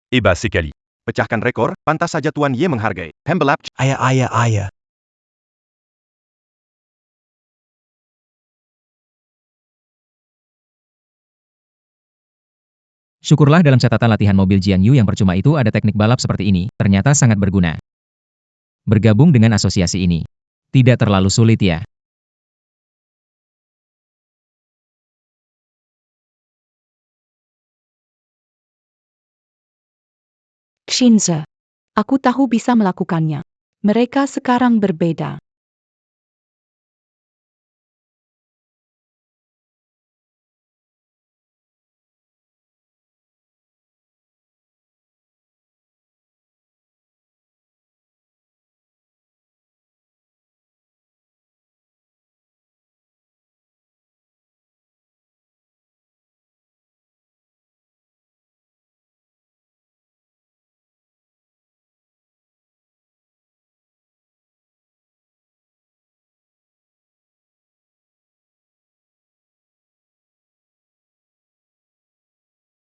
Sekali. Pecahkan rekor, pantas saja Tuan Ye menghargai. Pembalap, Ayah. Syukurlah dalam catatan latihan mobil Jiang Yu yang percuma itu ada teknik balap seperti ini, ternyata sangat berguna. Bergabung dengan asosiasi ini. Tidak terlalu sulit ya. Xinze. Aku tahu bisa melakukannya. Mereka sekarang berbeda.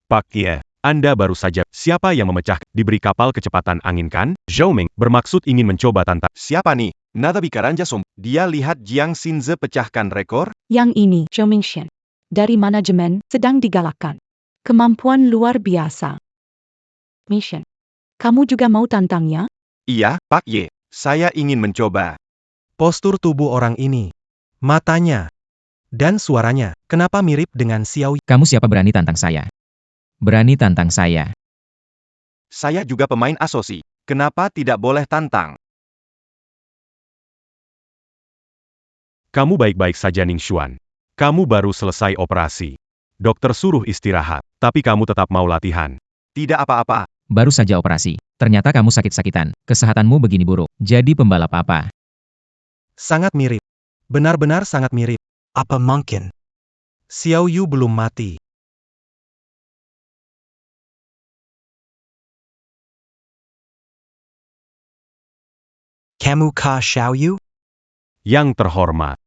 Pak Ye, Anda baru saja. Siapa yang memecah? Diberi kapal kecepatan angin kan? Zhou Ming bermaksud ingin mencoba tantangan. siapa nih? Nada Bikaranja Som. Dia lihat Jiang Xinze pecahkan rekor? Yang ini, Zhou Mingxian. Dari manajemen, sedang digalakkan. Kemampuan luar biasa. Mission. Kamu juga mau tantangnya? Iya, Pak Ye. Saya ingin mencoba. Postur tubuh orang ini. Matanya. Dan suaranya. Kenapa mirip dengan Xiao Yi? Kamu siapa berani tantang saya? Berani tantang saya. Saya juga pemain asosi. Kenapa tidak boleh tantang? Kamu baik-baik saja Ning Xuan. Kamu baru selesai operasi. Dokter suruh istirahat, tapi kamu tetap mau latihan. Tidak apa-apa. Baru saja operasi. Ternyata kamu sakit-sakitan. Kesehatanmu begini buruk. Jadi pembalap apa? Sangat mirip. Benar-benar sangat mirip. Apa mungkin? Xiao Yu belum mati. Kamu ka Xiaoyu? Yang terhormat.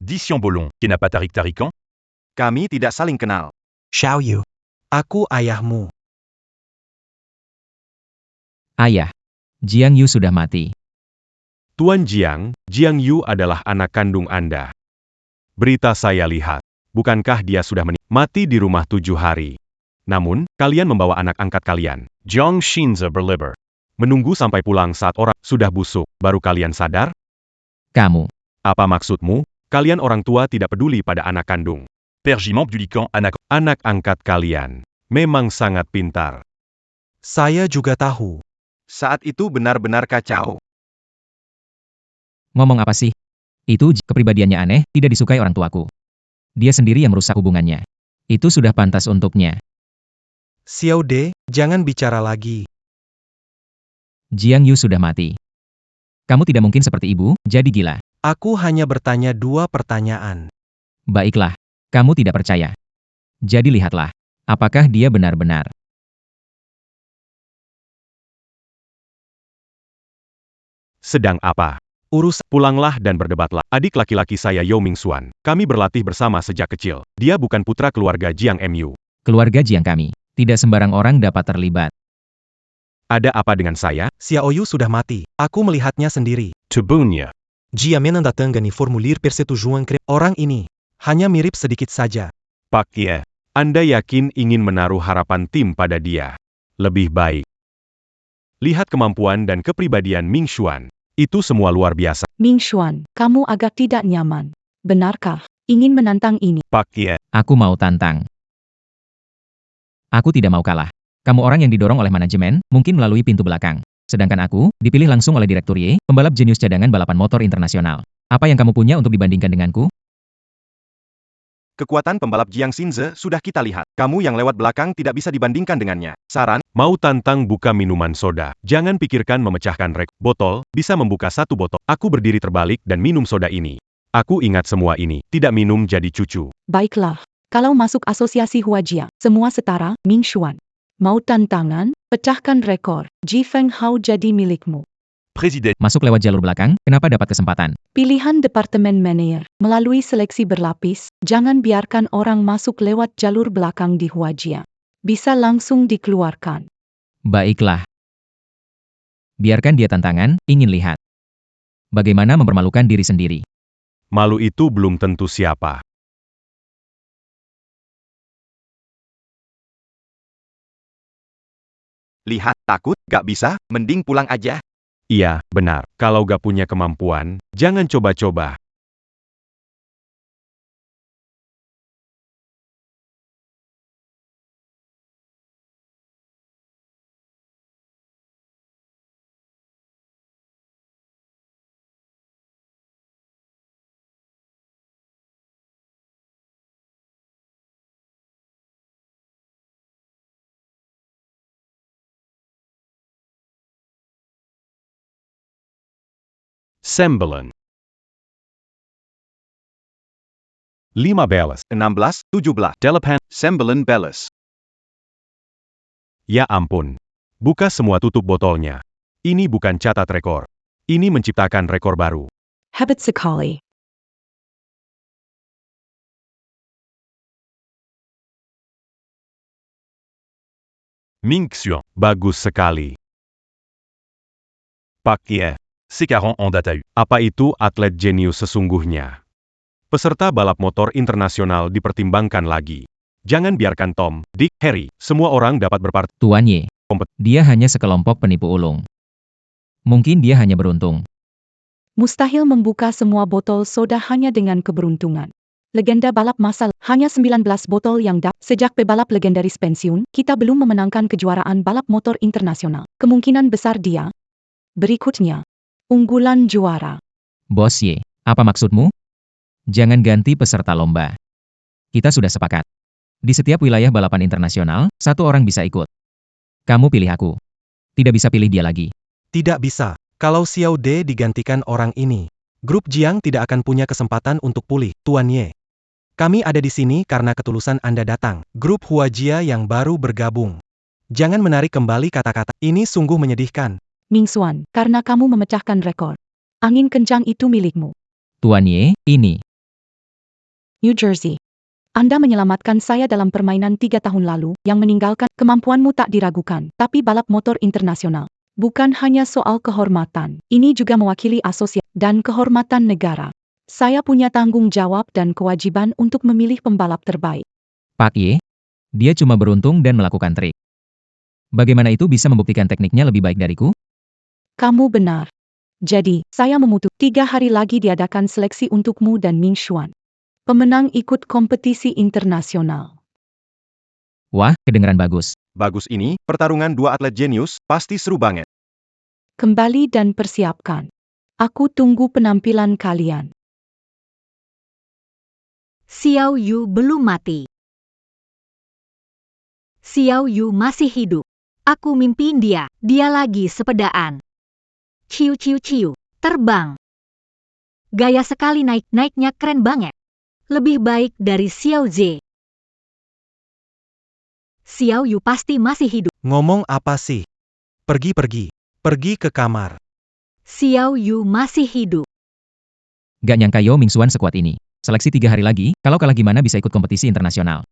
Dis Bolon, qui n'a pas tarik-tarikan? Kami tidak saling kenal. Xiaoyu. Aku ayahmu. Ayah. Jiang Yu sudah mati. Tuan Jiang, Jiang Yu adalah anak kandung Anda. Berita saya lihat. Bukankah dia sudah mati di rumah 7 hari? Namun, kalian membawa anak angkat kalian, Jiang Xinze berliber. Menunggu sampai pulang saat orang sudah busuk, baru kalian sadar? Kamu. Apa maksudmu? Kalian orang tua tidak peduli pada anak kandung. Père Jimam du Lican, anak. Anak angkat kalian memang sangat pintar. Saya juga tahu. Saat itu benar-benar kacau. Ngomong apa sih? Itu kepribadiannya aneh, tidak disukai orang tuaku. Dia sendiri yang merusak hubungannya. Itu sudah pantas untuknya. Xiao De, jangan bicara lagi. Jiang Yu sudah mati. Kamu tidak mungkin seperti ibu, jadi gila. Aku hanya bertanya 2 pertanyaan. Baiklah, kamu tidak percaya. Jadi lihatlah, apakah dia benar-benar. Sedang apa? Pulanglah dan berdebatlah. Adik laki-laki saya Yao Mingxuan. Kami berlatih bersama sejak kecil. Dia bukan putra keluarga Jiang Mu. Keluarga Jiang kami. Tidak sembarang orang dapat terlibat. Ada apa dengan saya? Xiao Yu sudah mati. Aku melihatnya sendiri. Tubuhnya. Jia menandatangani formulir persetujuan orang ini. Hanya mirip sedikit saja. Pak Ye. Anda yakin ingin menaruh harapan tim pada dia? Lebih baik. Lihat kemampuan dan kepribadian Mingxuan. Itu semua luar biasa. Mingxuan, kamu agak tidak nyaman. Benarkah? Ingin menantang ini? Pak Ye. Aku mau tantang. Aku tidak mau kalah. Kamu orang yang didorong oleh manajemen, mungkin melalui pintu belakang. Sedangkan aku, dipilih langsung oleh Direktur Ye, pembalap jenius cadangan balapan motor internasional. Apa yang kamu punya untuk dibandingkan denganku? Kekuatan pembalap Jiang Xinze sudah kita lihat. Kamu yang lewat belakang tidak bisa dibandingkan dengannya. Saran, Mau tantang buka minuman soda. Jangan pikirkan memecahkan botol, bisa membuka 1 botol. Aku berdiri terbalik dan minum soda ini. Aku ingat semua ini. Tidak minum jadi cucu. Baiklah, kalau masuk asosiasi Huajia, semua setara, Mingxuan. Mau tantangan? Pecahkan rekor. Ji Feng Hao jadi milikmu. Président. Masuk lewat jalur belakang, kenapa dapat kesempatan? Pilihan Departemen Manajer, melalui seleksi berlapis, jangan biarkan orang masuk lewat jalur belakang di Huajia. Bisa langsung dikeluarkan. Baiklah. Biarkan dia tantangan, ingin lihat. Bagaimana mempermalukan diri sendiri. Malu itu belum tentu siapa. lihat, takut, gak bisa, mending pulang aja. Iya, benar. Kalau gak punya kemampuan, jangan coba-coba. Sembilan. 15. 16, 17. Delapan. 9 belas. Ya ampun. Buka semua tutup botolnya. Ini bukan catat rekor. Ini menciptakan rekor baru. Hebat sekali. Mingxiong, bagus sekali. Pak Ye, C'est 40 en data U. apa itu atlet jenius sesungguhnya? Peserta balap motor internasional dipertimbangkan lagi. Jangan biarkan Tom, Dick, Harry, semua orang dapat berpartisipasi. Tuan Ye. Dia hanya sekelompok penipu ulung. Mungkin dia hanya beruntung. Mustahil membuka semua botol soda hanya dengan keberuntungan. Legenda balap massal, hanya 19 botol yang dapat. Sejak pebalap legendaris pensiun, kita belum memenangkan kejuaraan balap motor internasional. Kemungkinan besar dia. Berikutnya, unggulan juara. Bos Ye, apa maksudmu? Jangan ganti peserta lomba. Kita sudah sepakat. Di setiap wilayah balapan internasional, satu orang bisa ikut. Kamu pilih aku. Tidak bisa pilih dia lagi. Tidak bisa. Kalau Xiao De digantikan orang ini, grup Jiang tidak akan punya kesempatan untuk pulih, Tuan Ye. Kami ada di sini karena ketulusan Anda datang. Grup Huajia yang baru bergabung. Jangan menarik kembali kata-kata. Ini sungguh menyedihkan. Mingxuan, karena kamu memecahkan rekor. Angin kencang itu milikmu. Tuan Ye, ini. New Jersey. Anda menyelamatkan saya dalam permainan 3 tahun lalu, yang meninggalkan kemampuanmu tak diragukan, tapi balap motor internasional. Bukan hanya soal kehormatan, ini juga mewakili asosiasi dan kehormatan negara. Saya punya tanggung jawab dan kewajiban untuk memilih pembalap terbaik. Pak Ye, dia cuma beruntung dan melakukan trik. Bagaimana itu bisa membuktikan tekniknya lebih baik dariku? Kamu benar. Jadi, saya memutuskan 3 hari lagi diadakan seleksi untukmu dan Ming Xuan. Pemenang ikut kompetisi internasional. Wah, kedengaran bagus. Bagus ini, pertarungan dua atlet jenius, pasti seru banget. Kembali dan persiapkan. Aku tunggu penampilan kalian. Xiao Yu belum mati. Xiao Yu masih hidup. Aku mimpiin dia, dia lagi sepedaan. Ciu ciu ciu, terbang. Gaya sekali naiknya keren banget. Lebih baik dari Xiao Ze. Xiao Yu pasti masih hidup. Ngomong apa sih? Pergi. Pergi ke kamar. Xiao Yu masih hidup. Gak nyangka Yao Mingxuan sekuat ini. Seleksi 3 hari lagi, kalau kalah gimana bisa ikut kompetisi internasional.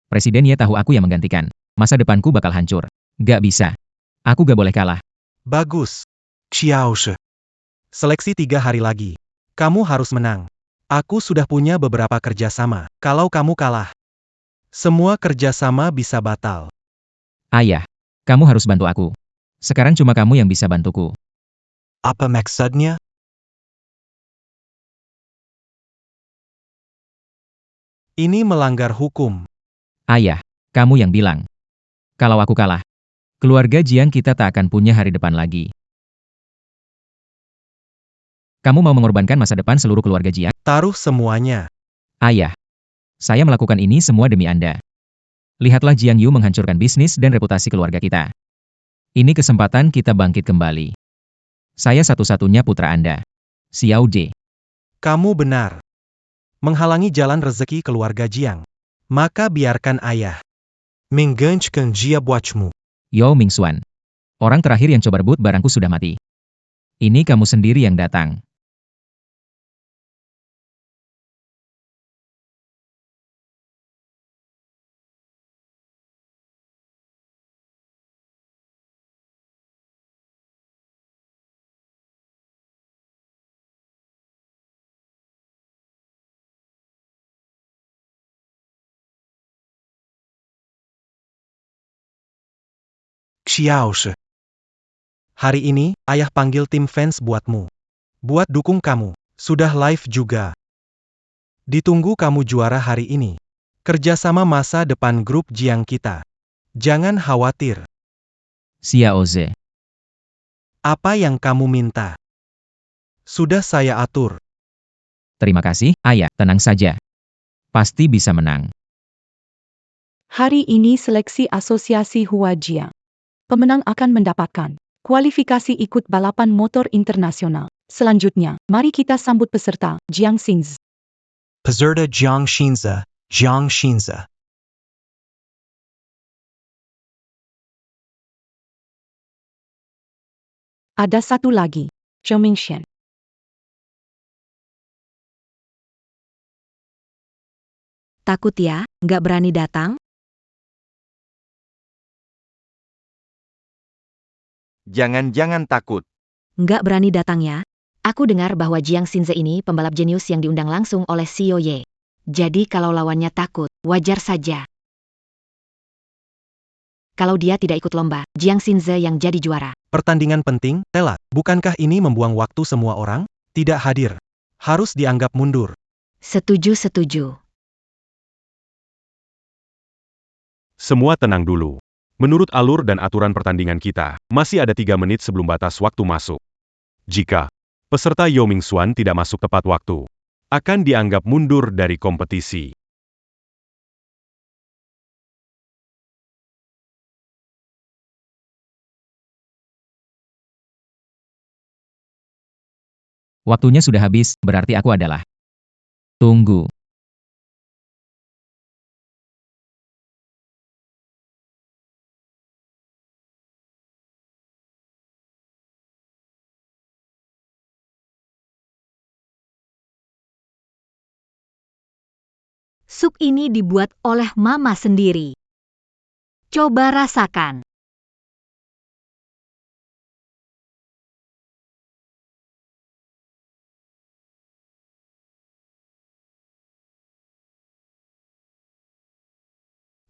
Presiden Ye tahu aku yang menggantikan. Masa depanku bakal hancur. Gak bisa. Aku gak boleh kalah. Bagus. Xiao Shi. Seleksi 3 hari lagi. Kamu harus menang. Aku sudah punya beberapa kerjasama. Kalau kamu kalah, semua kerjasama bisa batal. Ayah, kamu harus bantu aku. Sekarang cuma kamu yang bisa bantuku. Apa maksudnya? Ini melanggar hukum. Ayah, kamu yang bilang. Kalau aku kalah, keluarga Jiang kita tak akan punya hari depan lagi. Kamu mau mengorbankan masa depan seluruh keluarga Jiang? Taruh semuanya. Ayah, saya melakukan ini semua demi Anda. Lihatlah Jiang Yu menghancurkan bisnis dan reputasi keluarga kita. Ini kesempatan kita bangkit kembali. Saya satu-satunya putra Anda. Xiao Zhe. Kamu benar. Menghalangi jalan rezeki keluarga Jiang. Maka biarkan ayah menggantikan dia buatmu. Yao Mingxuan. Orang terakhir yang coba rebut barangku sudah mati. Ini kamu sendiri yang datang. Xiao Shi. Hari ini, ayah panggil tim fans buatmu. Buat dukung kamu. Sudah live juga. Ditunggu kamu juara hari ini. Kerjasama masa depan grup Jiang kita. Jangan khawatir. Xiao Zhe. Apa yang kamu minta? Sudah saya atur. Terima kasih, ayah. Tenang saja. Pasti bisa menang. Hari ini seleksi asosiasi Huajiang. Pemenang akan mendapatkan kualifikasi ikut balapan motor internasional. Selanjutnya, mari kita sambut peserta, Jiang Xinzi. Peserta Jiang Xinza. Ada satu lagi, Zhou Mingxian. Takut ya, nggak berani datang? Jangan-jangan takut. Nggak berani datang ya? Aku dengar bahwa Jiang Xinze ini pembalap jenius yang diundang langsung oleh Xiao Ye. Jadi kalau lawannya takut, wajar saja. Kalau dia tidak ikut lomba, Jiang Xinze yang jadi juara. Pertandingan penting, Tela. Bukankah ini membuang waktu semua orang? Tidak hadir. Harus dianggap mundur. Setuju. Semua tenang dulu. Menurut alur dan aturan pertandingan kita, masih ada 3 menit sebelum batas waktu masuk. Jika peserta Yao Mingxuan tidak masuk tepat waktu, akan dianggap mundur dari kompetisi. Waktunya sudah habis, berarti aku adalah. Tunggu. Sup ini dibuat oleh Mama sendiri. Coba rasakan.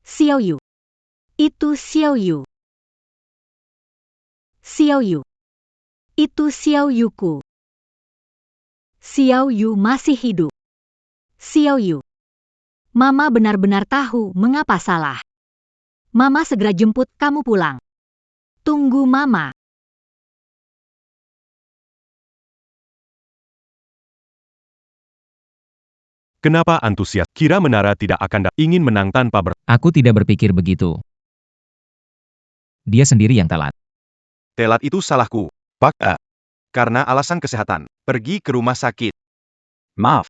Xiaoyu. Itu Xiaoyu. Xiaoyu. Itu Xiaoyuku. Xiaoyu masih hidup. Xiaoyu. Mama benar-benar tahu mengapa salah. Mama segera jemput kamu pulang. Tunggu Mama. Kenapa antusias? Kira menara tidak akan ingin menang tanpa Aku tidak berpikir begitu. Dia sendiri yang telat. Telat itu salahku, Pak A. Karena alasan kesehatan. Pergi ke rumah sakit. Maaf.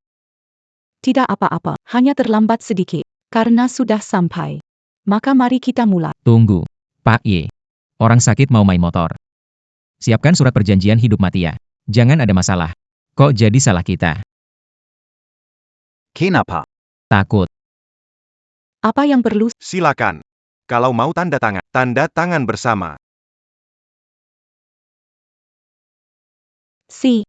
Tidak apa-apa, hanya terlambat sedikit. Karena sudah sampai. Maka mari kita mulai. Tunggu, Pak Y. Orang sakit mau main motor. Siapkan surat perjanjian hidup mati ya. Jangan ada masalah. Kok jadi salah kita? Kenapa? Takut. Apa yang perlu? Silakan. Kalau mau tanda tangan bersama. Si.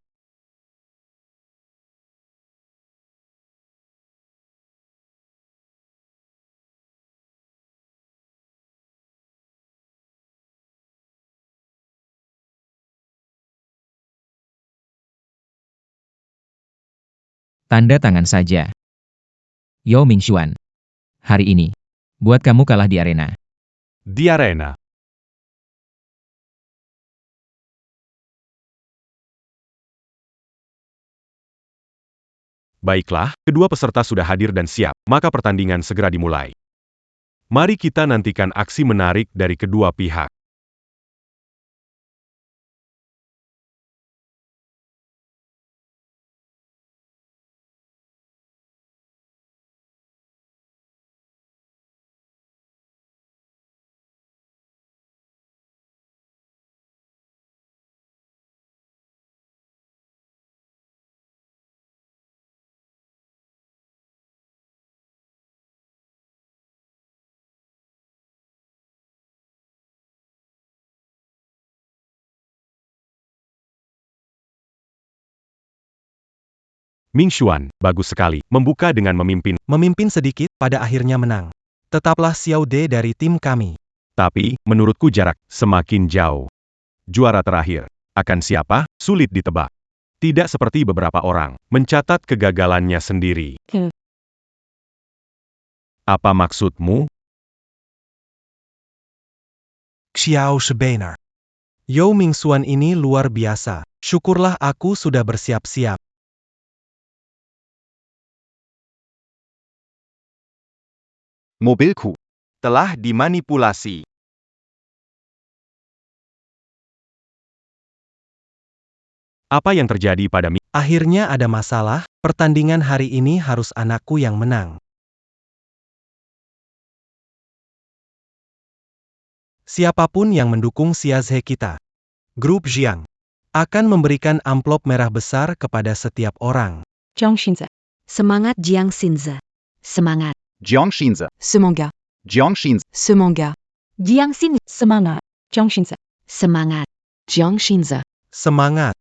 Tanda tangan saja. Yao Mingxuan. Hari ini, buat kamu kalah di arena. di arena. Baiklah, kedua peserta sudah hadir dan siap, maka pertandingan segera dimulai. Mari kita nantikan aksi menarik dari kedua pihak. Mingxuan, bagus sekali, membuka dengan memimpin. Memimpin sedikit, pada akhirnya menang. Tetaplah Xiao De dari tim kami. Tapi, menurutku jarak semakin jauh. Juara terakhir akan siapa? Sulit ditebak. Tidak seperti beberapa orang mencatat kegagalannya sendiri. Apa maksudmu? Xiao Shibenar. Yao Mingxuan ini luar biasa. Syukurlah aku sudah bersiap-siap. Mobilku telah dimanipulasi. Apa yang terjadi pada Akhirnya ada masalah, pertandingan hari ini harus anakku yang menang. Siapapun yang mendukung Xiaoze kita, Grup Jiang, akan memberikan amplop merah besar kepada setiap orang. Jiang Xinze. Semangat Jiang Xinze. Semangat. Jiang Xinze. Semoga. Jiang Xinze. Semoga. Jiang Xin. Semangat. Jiang Xinze. Semangat. Jiang Xinze. Semangat.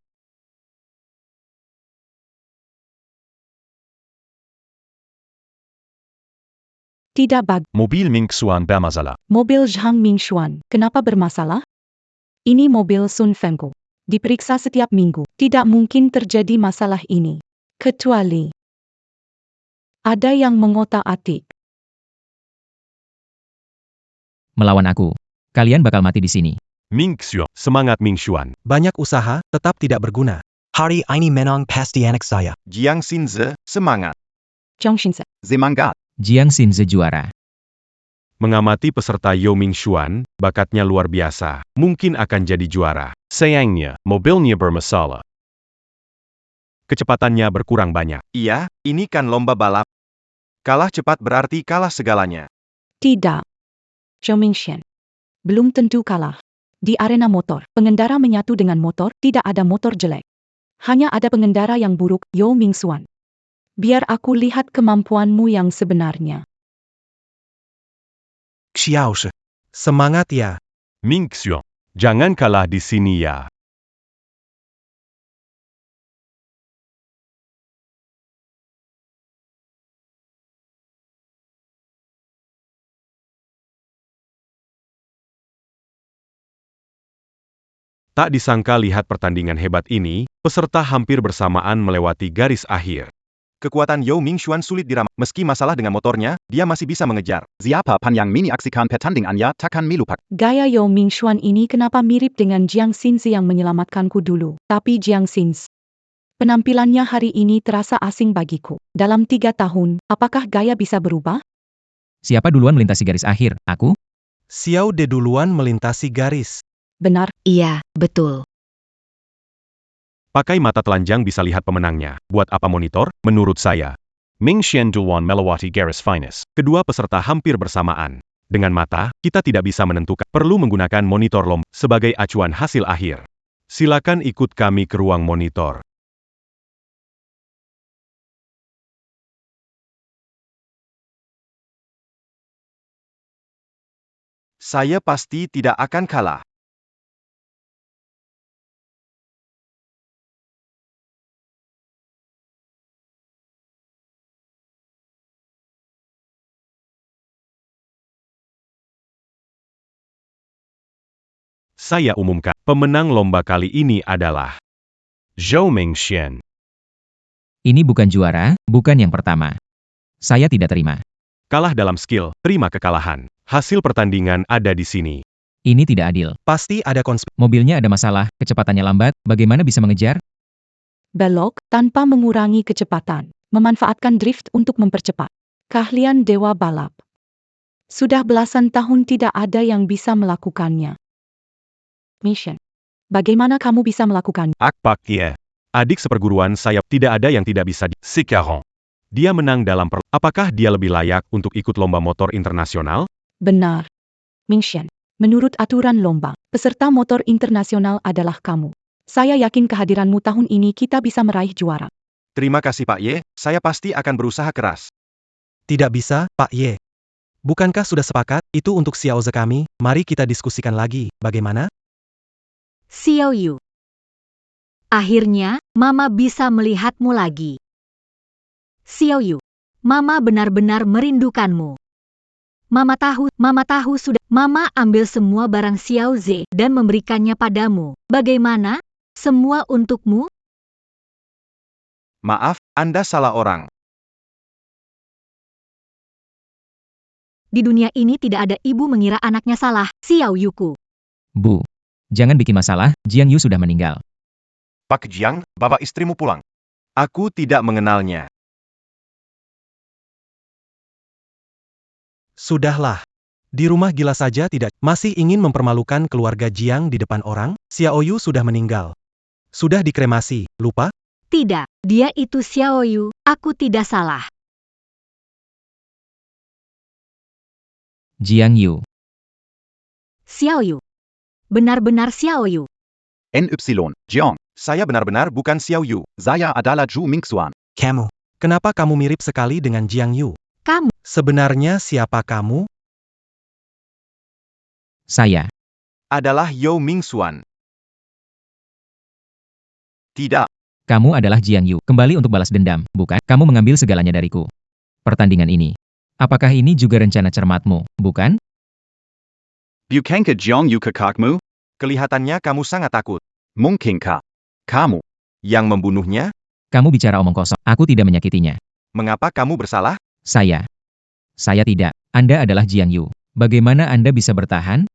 Tidak bagus. mobil Mingxuan bermasalah? Mobil Zhang Mingxuan. Kenapa bermasalah? Ini mobil Sun Fengku. Diperiksa setiap minggu. Tidak mungkin terjadi masalah ini. Kecuali ada yang mengotak-atik. Melawan aku. Kalian bakal mati di sini. Mingxuan, semangat Mingxuan. Banyak usaha, tetap tidak berguna. Hari ini menang pasti anak saya. Jiang Xinze, semangat. Jiang Xinze. Semangat. Jiang Xinze juara. Mengamati peserta Yao Mingxuan, bakatnya luar biasa. Mungkin akan jadi juara. Sayangnya, mobilnya bermasalah. Kecepatannya berkurang banyak. Iya, ini kan lomba balap. Kalah cepat berarti kalah segalanya. Tidak. Zhou Mingxian. Belum tentu kalah. Di arena motor, pengendara menyatu dengan motor, tidak ada motor jelek. Hanya ada pengendara yang buruk, Yao Mingxuan. Biar aku lihat kemampuanmu yang sebenarnya. Xiaoshi. Semangat ya. Ming Xuan. Jangan kalah di sini ya. Tak disangka lihat pertandingan hebat ini, peserta hampir bersamaan melewati garis akhir. Kekuatan Yao Mingxuan sulit diramal. Meski masalah dengan motornya, dia masih bisa mengejar. Siapa pan yang mini-aksikan pertandingannya takkan milupak. Gaya Yao Mingxuan ini kenapa mirip dengan Jiang Xinzi yang menyelamatkanku dulu. Tapi Jiang Xinzi, penampilannya hari ini terasa asing bagiku. Dalam 3 tahun, apakah gaya bisa berubah? Siapa duluan melintasi garis akhir? Aku? Xiao De duluan melintasi garis. Benar, Iya, betul. Pakai mata telanjang bisa lihat pemenangnya. Buat apa monitor? Menurut saya. Ming Xian duluan melewati garis finish. Kedua peserta hampir bersamaan. Dengan mata, kita tidak bisa menentukan. Perlu menggunakan monitor lomba sebagai acuan hasil akhir. Silakan ikut kami ke ruang monitor. Saya pasti tidak akan kalah. Saya umumkan, pemenang lomba kali ini adalah Zhou Mingxian. Ini bukan juara, bukan yang pertama. Saya tidak terima. Kalah dalam skill, terima kekalahan. Hasil pertandingan ada di sini. Ini tidak adil. Pasti ada konspirasi. Mobilnya ada masalah, kecepatannya lambat, bagaimana bisa mengejar? belok tanpa mengurangi kecepatan. Memanfaatkan drift untuk mempercepat. Keahlian dewa balap. Sudah belasan tahun tidak ada yang bisa melakukannya. Mission. Bagaimana kamu bisa melakukannya? Pak Ye. Adik seperguruan saya, tidak ada yang tidak bisa Sekarang. Dia menang dalam apakah dia lebih layak untuk ikut lomba motor internasional? Benar. Mingxian, menurut aturan lomba, peserta motor internasional adalah kamu. Saya yakin kehadiranmu tahun ini kita bisa meraih juara. Terima kasih Pak Ye, saya pasti akan berusaha keras. Tidak bisa, Pak Ye. Bukankah sudah sepakat, itu untuk Xiaoze kami, mari kita diskusikan lagi, bagaimana? Xiao Yu. Akhirnya, Mama bisa melihatmu lagi. Xiao Yu. Mama benar-benar merindukanmu. Mama tahu sudah. Mama ambil semua barang Xiao Ze dan memberikannya padamu. Bagaimana? Semua untukmu? Maaf, Anda salah orang. Di dunia ini tidak ada ibu mengira anaknya salah, Xiao Yuku. Bu. Jangan bikin masalah, Jiang Yu sudah meninggal. Pak Jiang, bawa istrimu pulang. Aku tidak mengenalnya. Sudahlah. Di rumah gila saja tidak, masih ingin mempermalukan keluarga Jiang di depan orang, Xiao Yu sudah meninggal. Sudah dikremasi, lupa? Tidak, dia itu Xiao Yu, aku tidak salah. Jiang Yu. Xiao Yu. Benar-benar Xiao Yu. NY, Jiang. Saya benar-benar bukan Xiao Yu. Saya adalah Zhu Mingxuan. Kamu. Kenapa kamu mirip sekali dengan Jiang Yu? Kamu. Sebenarnya siapa kamu? Saya. Adalah Yao Mingxuan. Tidak. Kamu adalah Jiang Yu. Kembali untuk balas dendam, bukan? Kamu mengambil segalanya dariku. Pertandingan ini. Apakah ini juga rencana cermatmu, bukan? Bukankah Jiang Yu kakakmu? Kelihatannya kamu sangat takut. Mungkinkah kamu Yang membunuhnya? Kamu bicara omong kosong. Aku tidak menyakitinya. Mengapa kamu bersalah? Saya. Saya tidak. Anda adalah Jiang Yu. Bagaimana Anda bisa bertahan?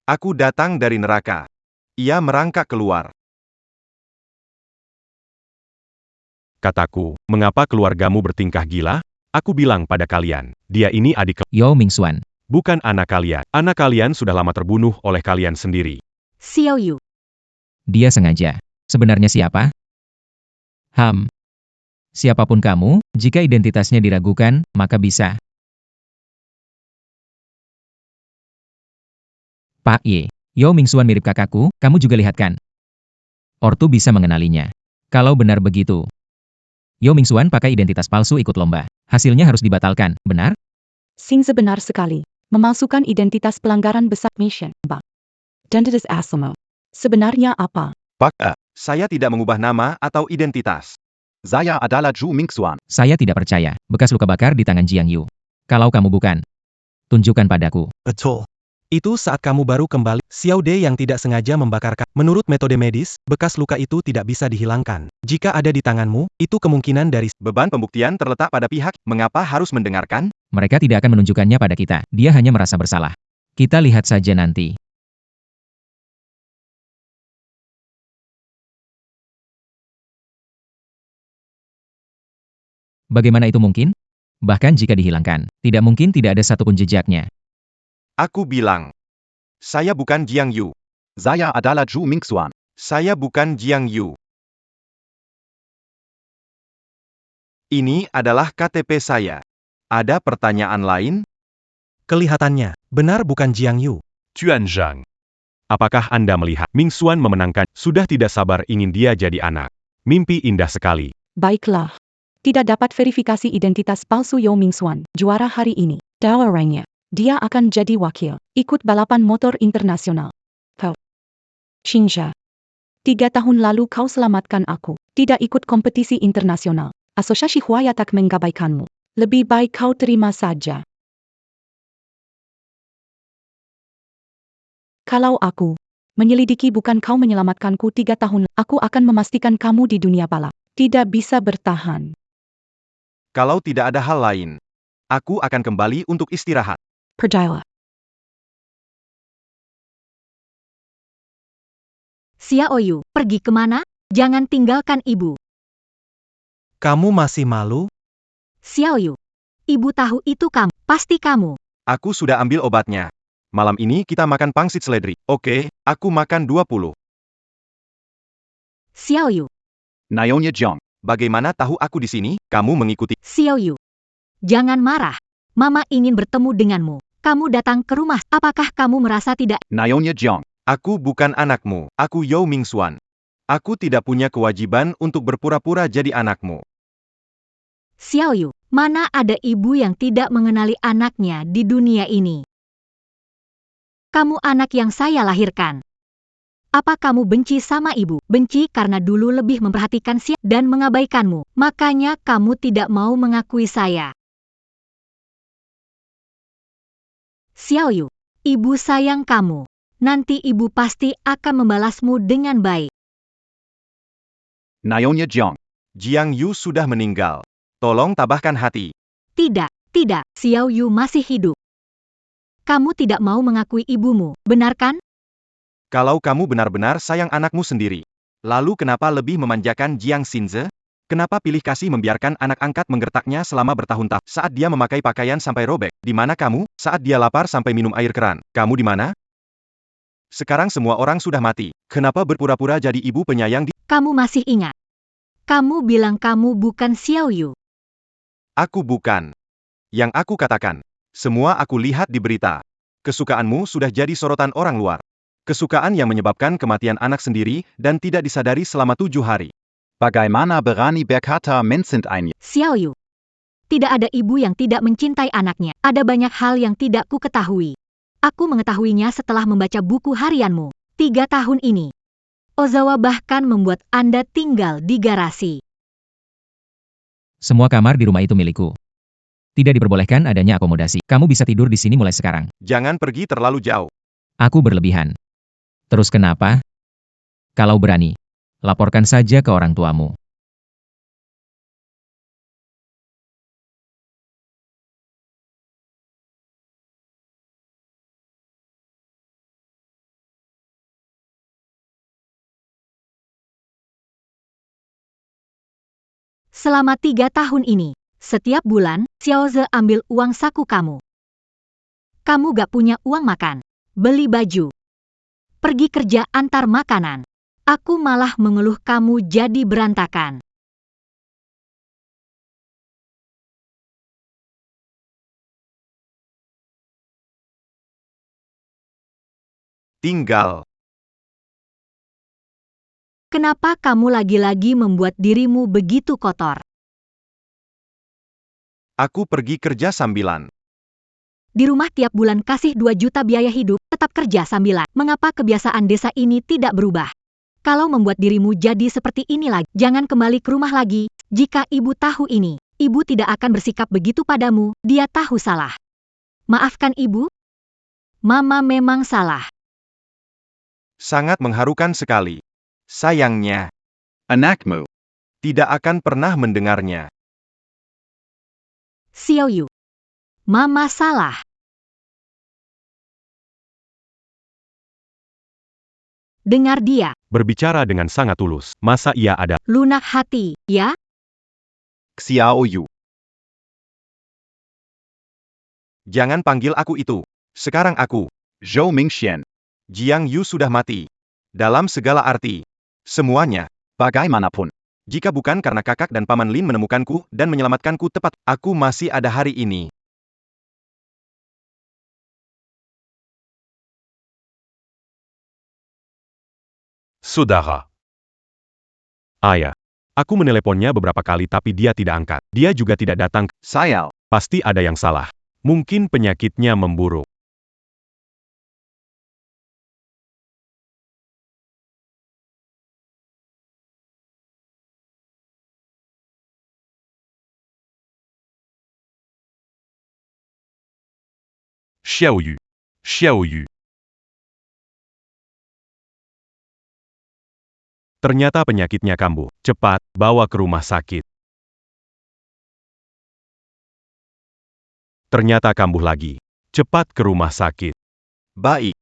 Aku datang dari neraka. Ia merangkak keluar. Kataku, mengapa keluargamu bertingkah gila? Aku bilang pada kalian, dia ini adik, Yao Mingxuan. bukan anak kalian. Anak kalian sudah lama terbunuh oleh kalian sendiri. Xiao Yu. Dia sengaja. Sebenarnya siapa? Siapapun kamu, jika identitasnya diragukan, maka bisa. Pak Ye. Yao Mingxuan mirip kakakku, kamu juga lihat kan? Ortu bisa mengenalinya. Kalau benar begitu, Yao Mingxuan pakai identitas palsu ikut lomba. Hasilnya harus dibatalkan, benar? Xingze benar sekali. Memalsukan identitas pelanggaran besar mission. Bak. Identitas asal. Sebenarnya apa? Pak, Saya tidak mengubah nama atau identitas. saya adalah Zhu Mingxuan. Saya tidak percaya. Bekas luka bakar di tangan Jiang Yu. Kalau kamu bukan, tunjukkan padaku. Betul. Itu saat kamu baru kembali, Xiao De yang tidak sengaja membakar. Menurut metode medis, bekas luka itu tidak bisa dihilangkan. Jika ada di tanganmu, itu kemungkinan dari Beban pembuktian terletak pada pihak, mengapa harus mendengarkan? Mereka tidak akan menunjukkannya pada kita. Dia hanya merasa bersalah. Kita lihat saja nanti. Bagaimana itu mungkin? Bahkan jika dihilangkan, tidak mungkin tidak ada satupun jejaknya. Aku bilang. Saya bukan Jiang Yu. Saya adalah Zhu Mingxuan. Saya bukan Jiang Yu. Ini adalah KTP saya. Ada pertanyaan lain? kelihatannya, benar bukan Jiang Yu. Tuan Zhang. Apakah Anda melihat Mingxuan memenangkan? Sudah tidak sabar ingin dia jadi anak. Mimpi indah sekali. Baiklah. Tidak dapat verifikasi identitas palsu Yao Mingxuan, juara hari ini. Tawarannya. Dia akan jadi wakil. Ikut balapan motor internasional. Kau. Xingze. 3 tahun lalu kau selamatkan aku. Tidak ikut kompetisi internasional. Asosiasi Huaya tak mengabaikanmu. Lebih baik kau terima saja. Kalau aku menyelidiki bukan kau menyelamatkanku 3 tahun, aku akan memastikan kamu di dunia balap. Tidak bisa bertahan. Kalau tidak ada hal lain, aku akan kembali untuk istirahat. Percaya. Xiao Yu, pergi kemana? Jangan tinggalkan ibu. Kamu masih malu? Xiao Yu, ibu tahu itu kamu. Pasti kamu. Aku sudah ambil obatnya. Malam ini kita makan pangsit seledri. Oke, aku makan 20. Xiao Yu, Naonya Jiang. Bagaimana tahu aku di sini? Kamu mengikuti. Xiao Yu. Jangan marah. Mama ingin bertemu denganmu. Kamu datang ke rumah. Apakah kamu merasa tidak? Naonya Jiang. Aku bukan anakmu. Aku Yao Mingxuan. Aku tidak punya kewajiban untuk berpura-pura jadi anakmu. Xiao Yu, mana ada ibu yang tidak mengenali anaknya di dunia ini? Kamu anak yang saya lahirkan. Apa kamu benci sama ibu? Benci karena dulu lebih memperhatikan dan mengabaikanmu. Makanya kamu tidak mau mengakui saya. Xiao Yu, ibu sayang kamu. Nanti ibu pasti akan membalasmu dengan baik. Naonya Jiang. Jiang Yu sudah meninggal. Tolong tabahkan hati. Tidak, tidak, Xiao Yu masih hidup. Kamu tidak mau mengakui ibumu, benar kan? Kalau kamu benar-benar sayang anakmu sendiri, lalu kenapa lebih memanjakan Jiang Xinze? Kenapa pilih kasih membiarkan anak angkat menggertaknya selama bertahun-tahun saat dia memakai pakaian sampai robek? Di mana kamu? Saat dia lapar sampai minum air keran, kamu di mana? Sekarang semua orang sudah mati. Kenapa berpura-pura jadi ibu penyayang di... Kamu masih ingat? Kamu bilang kamu bukan Xiao Yu. Aku bukan. Yang aku katakan. Semua aku lihat di berita. Kesukaanmu sudah jadi sorotan orang luar. Kesukaan yang menyebabkan kematian anak sendiri dan tidak disadari selama 7 hari. Bagaimana berani berkata Menschen ein? Xiao Yu. Tidak ada ibu yang tidak mencintai anaknya. Ada banyak hal yang tidak ku ketahui. Aku mengetahuinya setelah membaca buku harianmu. 3 tahun ini. Ozawa bahkan membuat Anda tinggal di garasi. Semua kamar di rumah itu milikku. Tidak diperbolehkan adanya akomodasi. Kamu bisa tidur di sini mulai sekarang. Jangan pergi terlalu jauh. Aku berlebihan. Terus kenapa? Kalau berani, laporkan saja ke orang tuamu. Selama 3 tahun ini, setiap bulan, Xiaoze ambil uang saku kamu. Kamu gak punya uang makan, beli baju, pergi kerja antar makanan. Aku malah mengeluh kamu jadi berantakan. Tinggal. Kenapa kamu lagi-lagi membuat dirimu begitu kotor? Aku pergi kerja sambilan. Di rumah tiap bulan kasih 2 juta biaya hidup, tetap kerja sambilan. Mengapa kebiasaan desa ini tidak berubah? Kalau membuat dirimu jadi seperti ini lagi, jangan kembali ke rumah lagi. Jika ibu tahu ini, ibu tidak akan bersikap begitu padamu, dia tahu salah. Maafkan ibu? Mama memang salah. Sangat mengharukan sekali. Sayangnya, Anakmu. tidak akan pernah mendengarnya. Xiao Yu. Mama salah. Dengar dia, Berbicara dengan sangat tulus. Masa ia ada lunak hati, ya? Xiao Yu. Jangan panggil aku itu. Sekarang aku, Zhou Mingxian. Jiang Yu sudah mati. Dalam segala arti. Semuanya. Bagaimanapun. Jika bukan karena kakak dan paman Lin menemukanku dan menyelamatkanku tepat, aku masih ada hari ini. Sodara. ayah. Aku meneleponnya beberapa kali tapi dia tidak angkat. Dia juga tidak datang. Sayal. Pasti ada yang salah. Mungkin penyakitnya memburuk. Xiao Yu. Xiao Yu. Ternyata penyakitnya kambuh. Cepat, bawa ke rumah sakit. Ternyata kambuh lagi. Cepat ke rumah sakit. Baik.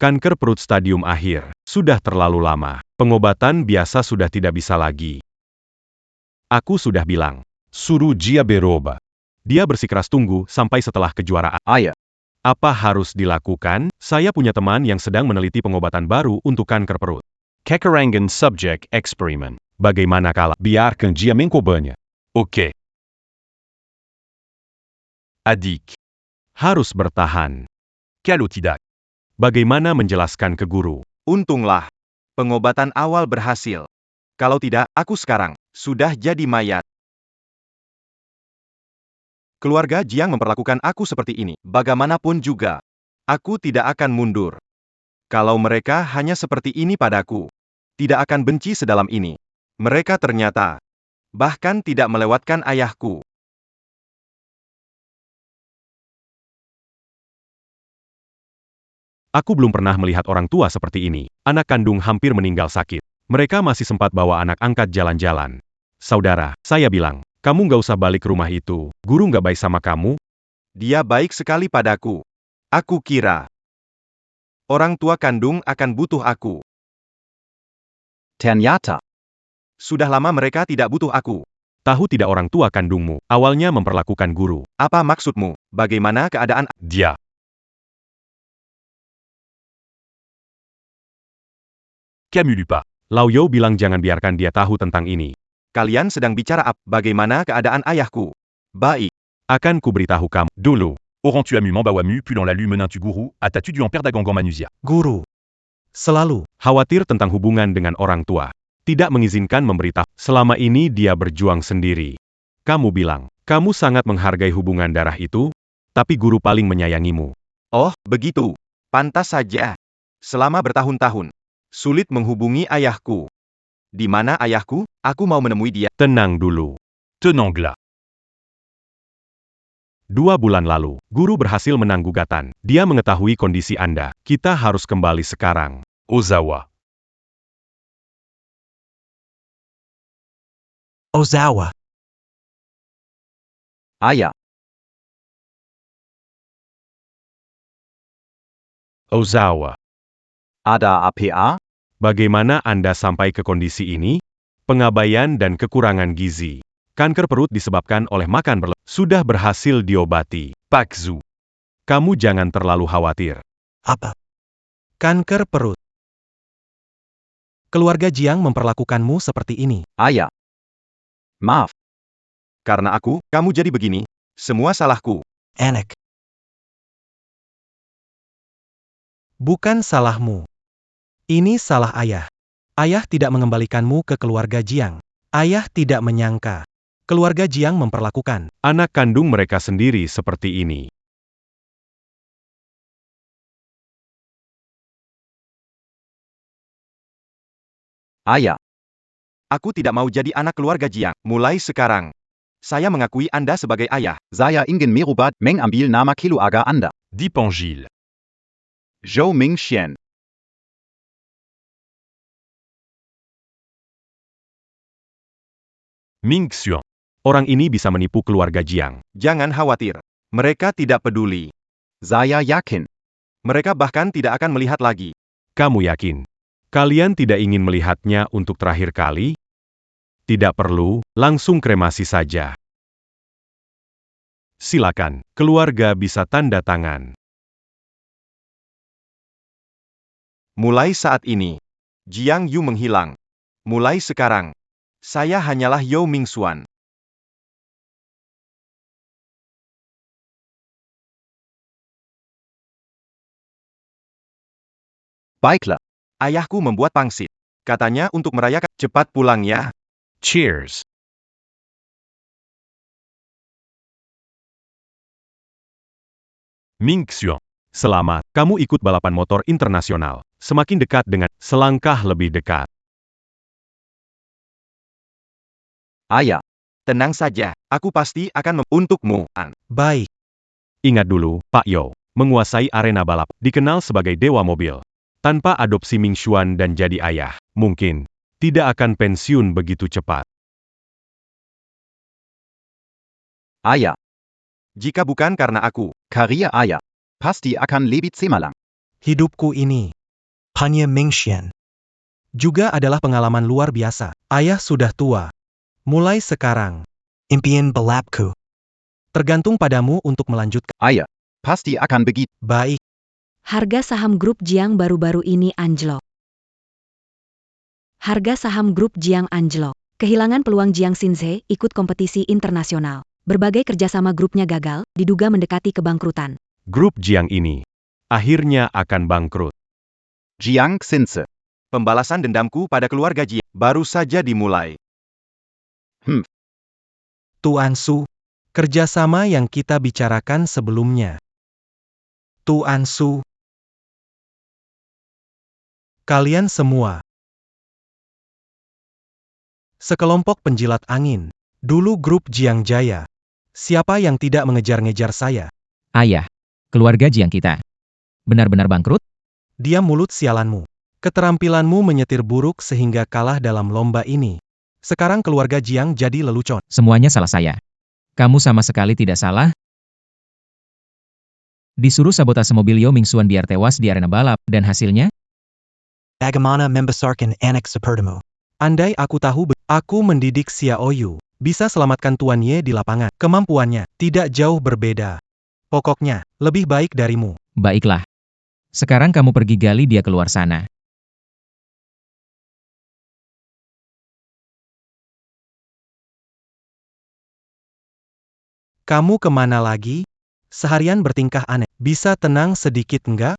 Kanker perut stadium akhir. Sudah terlalu lama. Pengobatan biasa sudah tidak bisa lagi. Aku sudah bilang. Suruh dia berobat. Dia bersikeras tunggu sampai setelah kejuaraan. Ayah. Apa harus dilakukan? Saya punya teman yang sedang meneliti pengobatan baru untuk kanker perut. Kekarangan subject experiment. Bagaimana kalau Biarkan dia mencobanya. Oke. Adik. harus bertahan? Kalau tidak. Bagaimana menjelaskan ke guru? Untunglah. Pengobatan awal berhasil. Kalau tidak, aku sekarang sudah jadi mayat. Keluarga Jiang memperlakukan aku seperti ini. Bagaimanapun juga, aku tidak akan mundur. Kalau mereka hanya seperti ini padaku, tidak akan benci sedalam ini. Mereka ternyata bahkan tidak melewatkan ayahku. Aku belum pernah melihat orang tua seperti ini. Anak kandung hampir meninggal sakit. Mereka masih sempat bawa anak angkat jalan-jalan. Saudara, saya bilang, kamu nggak usah balik ke rumah itu. Guru nggak baik sama kamu. Dia baik sekali padaku. Aku kira orang tua kandung akan butuh aku. Ternyata. Sudah lama mereka tidak butuh aku. Tahu tidak orang tua kandungmu, awalnya memperlakukan guru. Apa maksudmu? Bagaimana keadaan? Dia. Camus Lupa. Lao You bilang jangan biarkan dia tahu tentang ini. Kalian sedang bicara apa? Bagaimana keadaan ayahku? Baik. Akan kuberitahu kamu dulu. Auras-tu amu Mambawamu pu dans la lumenin tu guru, atatu du en perdagangan manusia. Guru. Selalu. Khawatir tentang hubungan dengan orang tua. Tidak mengizinkan memberitahu. Selama ini dia berjuang sendiri. Kamu bilang, kamu sangat menghargai hubungan darah itu, tapi guru paling menyayangimu. Oh, begitu. Pantas saja. Selama bertahun-tahun, sulit menghubungi ayahku. Di mana ayahku? Aku mau menemui dia. Tenang dulu. Tenangla. 2 bulan lalu, guru berhasil menang gugatan. Dia mengetahui kondisi Anda. Kita harus kembali sekarang. Ozawa. Ozawa. Ayah. Ozawa. Ada apa? Bagaimana Anda sampai ke kondisi ini? Pengabaian dan kekurangan gizi. Kanker perut disebabkan oleh makan berlebih. Sudah berhasil diobati. Pak Zhu. Kamu jangan terlalu khawatir. Apa? Kanker perut. Keluarga Jiang memperlakukanmu seperti ini. Ayah. Maaf. Karena aku, kamu jadi begini. Semua salahku. Anak. Bukan salahmu. Ini salah ayah. Ayah tidak mengembalikanmu ke keluarga Jiang. Ayah tidak menyangka. Keluarga Jiang memperlakukan anak kandung mereka sendiri seperti ini. Ayah. Aku tidak mau jadi anak keluarga Jiang. Mulai sekarang, saya mengakui Anda sebagai ayah. Saya ingin merubah mengambil nama keluarga Anda. Dipangil. Zhou Mingxian. Ming Xiong. Orang ini bisa menipu keluarga Jiang. Jangan khawatir. Mereka tidak peduli. Saya yakin. Mereka bahkan tidak akan melihat lagi. Kamu yakin? Kalian tidak ingin melihatnya untuk terakhir kali? Tidak perlu, langsung kremasi saja. Silakan, keluarga bisa tanda tangan. Mulai saat ini, Jiang Yu menghilang. Mulai sekarang, saya hanyalah Yao Mingxuan. Baiklah. Ayahku membuat pangsit. Katanya untuk merayakan. Cepat pulang ya. Cheers! Ming Xiong. Selamat, kamu ikut balapan motor internasional. Semakin dekat dengan selangkah lebih dekat. Ayah. Tenang saja, aku pasti akan untukmu. baik. Ingat dulu, Pak Yao, menguasai arena balap, dikenal sebagai dewa mobil. Tanpa adopsi Ming Xuan dan jadi ayah, mungkin tidak akan pensiun begitu cepat. Ayah. Jika bukan karena aku, Karya ayah. Pasti akan lebih cemerlang. Hidupku ini Panya Mingxian. juga adalah pengalaman luar biasa. Ayah sudah tua. Mulai sekarang, Impian balapku. tergantung padamu untuk melanjutkan. Ayah. Pasti akan begitu. Baik. Harga saham grup Jiang baru-baru ini anjlok. Harga saham grup Jiang anjlok. Kehilangan peluang Jiang Xinze ikut kompetisi internasional. Berbagai kerjasama grupnya gagal, diduga mendekati kebangkrutan. Grup Jiang ini akhirnya akan bangkrut. Jiang Xinze. pembalasan dendamku pada keluarga Jiang baru saja dimulai. Tuan Su, kerjasama yang kita bicarakan sebelumnya. Tuan Su, kalian semua. Sekelompok penjilat angin. Dulu grup Jiang Jaya. Siapa yang tidak mengejar-ngejar saya? Ayah. Keluarga Jiang kita. Benar-benar bangkrut? Diam mulut sialanmu. Keterampilanmu menyetir buruk sehingga kalah dalam lomba ini. Sekarang keluarga Jiang jadi lelucon. Semuanya salah saya. Kamu sama sekali tidak salah. Disuruh sabotase mobil Yao Mingxuan biar tewas di arena balap, dan hasilnya? Bagaimana membesarkan anak sepertimu? Andai aku tahu, aku mendidik Xiao Yu. Bisa selamatkan Tuan Ye di lapangan. Kemampuannya tidak jauh berbeda. Pokoknya, lebih baik darimu. Baiklah. Sekarang kamu pergi gali dia keluar sana. Kamu kemana lagi? Seharian bertingkah aneh. Bisa tenang sedikit enggak?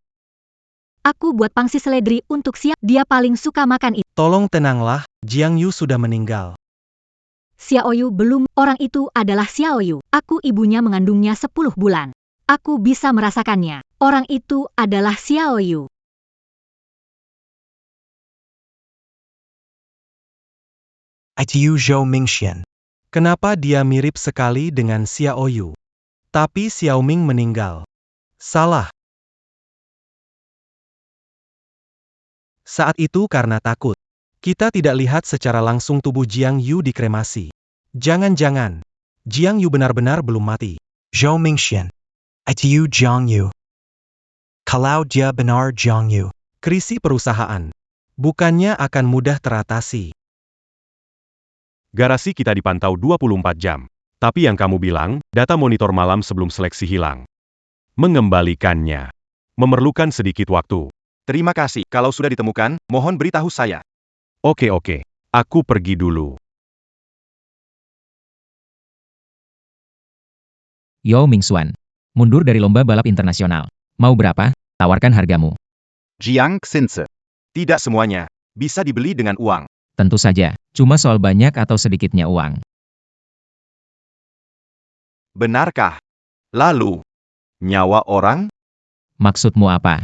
Aku buat pangsit seledri untuk Xiao. Dia paling suka makan itu. Tolong tenanglah, Jiang Yu sudah meninggal. Xiao Yu belum. Orang itu adalah Xiao Yu. Aku ibunya mengandungnya 10 bulan. Aku bisa merasakannya. Orang itu adalah Xiao Yu. Itu Zhou Mingxian. Kenapa dia mirip sekali dengan Xiao Yu? Tapi Xiao Ming meninggal. Salah. Saat itu karena takut. Kita tidak lihat secara langsung tubuh Jiang Yu dikremasi. Jangan-jangan, Jiang Yu benar-benar belum mati. Zhou Mingxian. Itu Jiang Yu. Kalau dia benar Jiang Yu. Krisis perusahaan. Bukannya akan mudah teratasi. Garasi kita dipantau 24 jam. Tapi yang kamu bilang, data monitor malam sebelum seleksi hilang. Mengembalikannya memerlukan sedikit waktu. Terima kasih. Kalau sudah ditemukan, mohon beritahu saya. Oke, aku pergi dulu. Yao Mingxuan. Mundur dari lomba balap internasional. Mau berapa? Tawarkan hargamu. Jiang Xinze. Tidak semuanya bisa dibeli dengan uang. Tentu saja, cuma soal banyak atau sedikitnya uang. Benarkah? Lalu, nyawa orang? Maksudmu apa?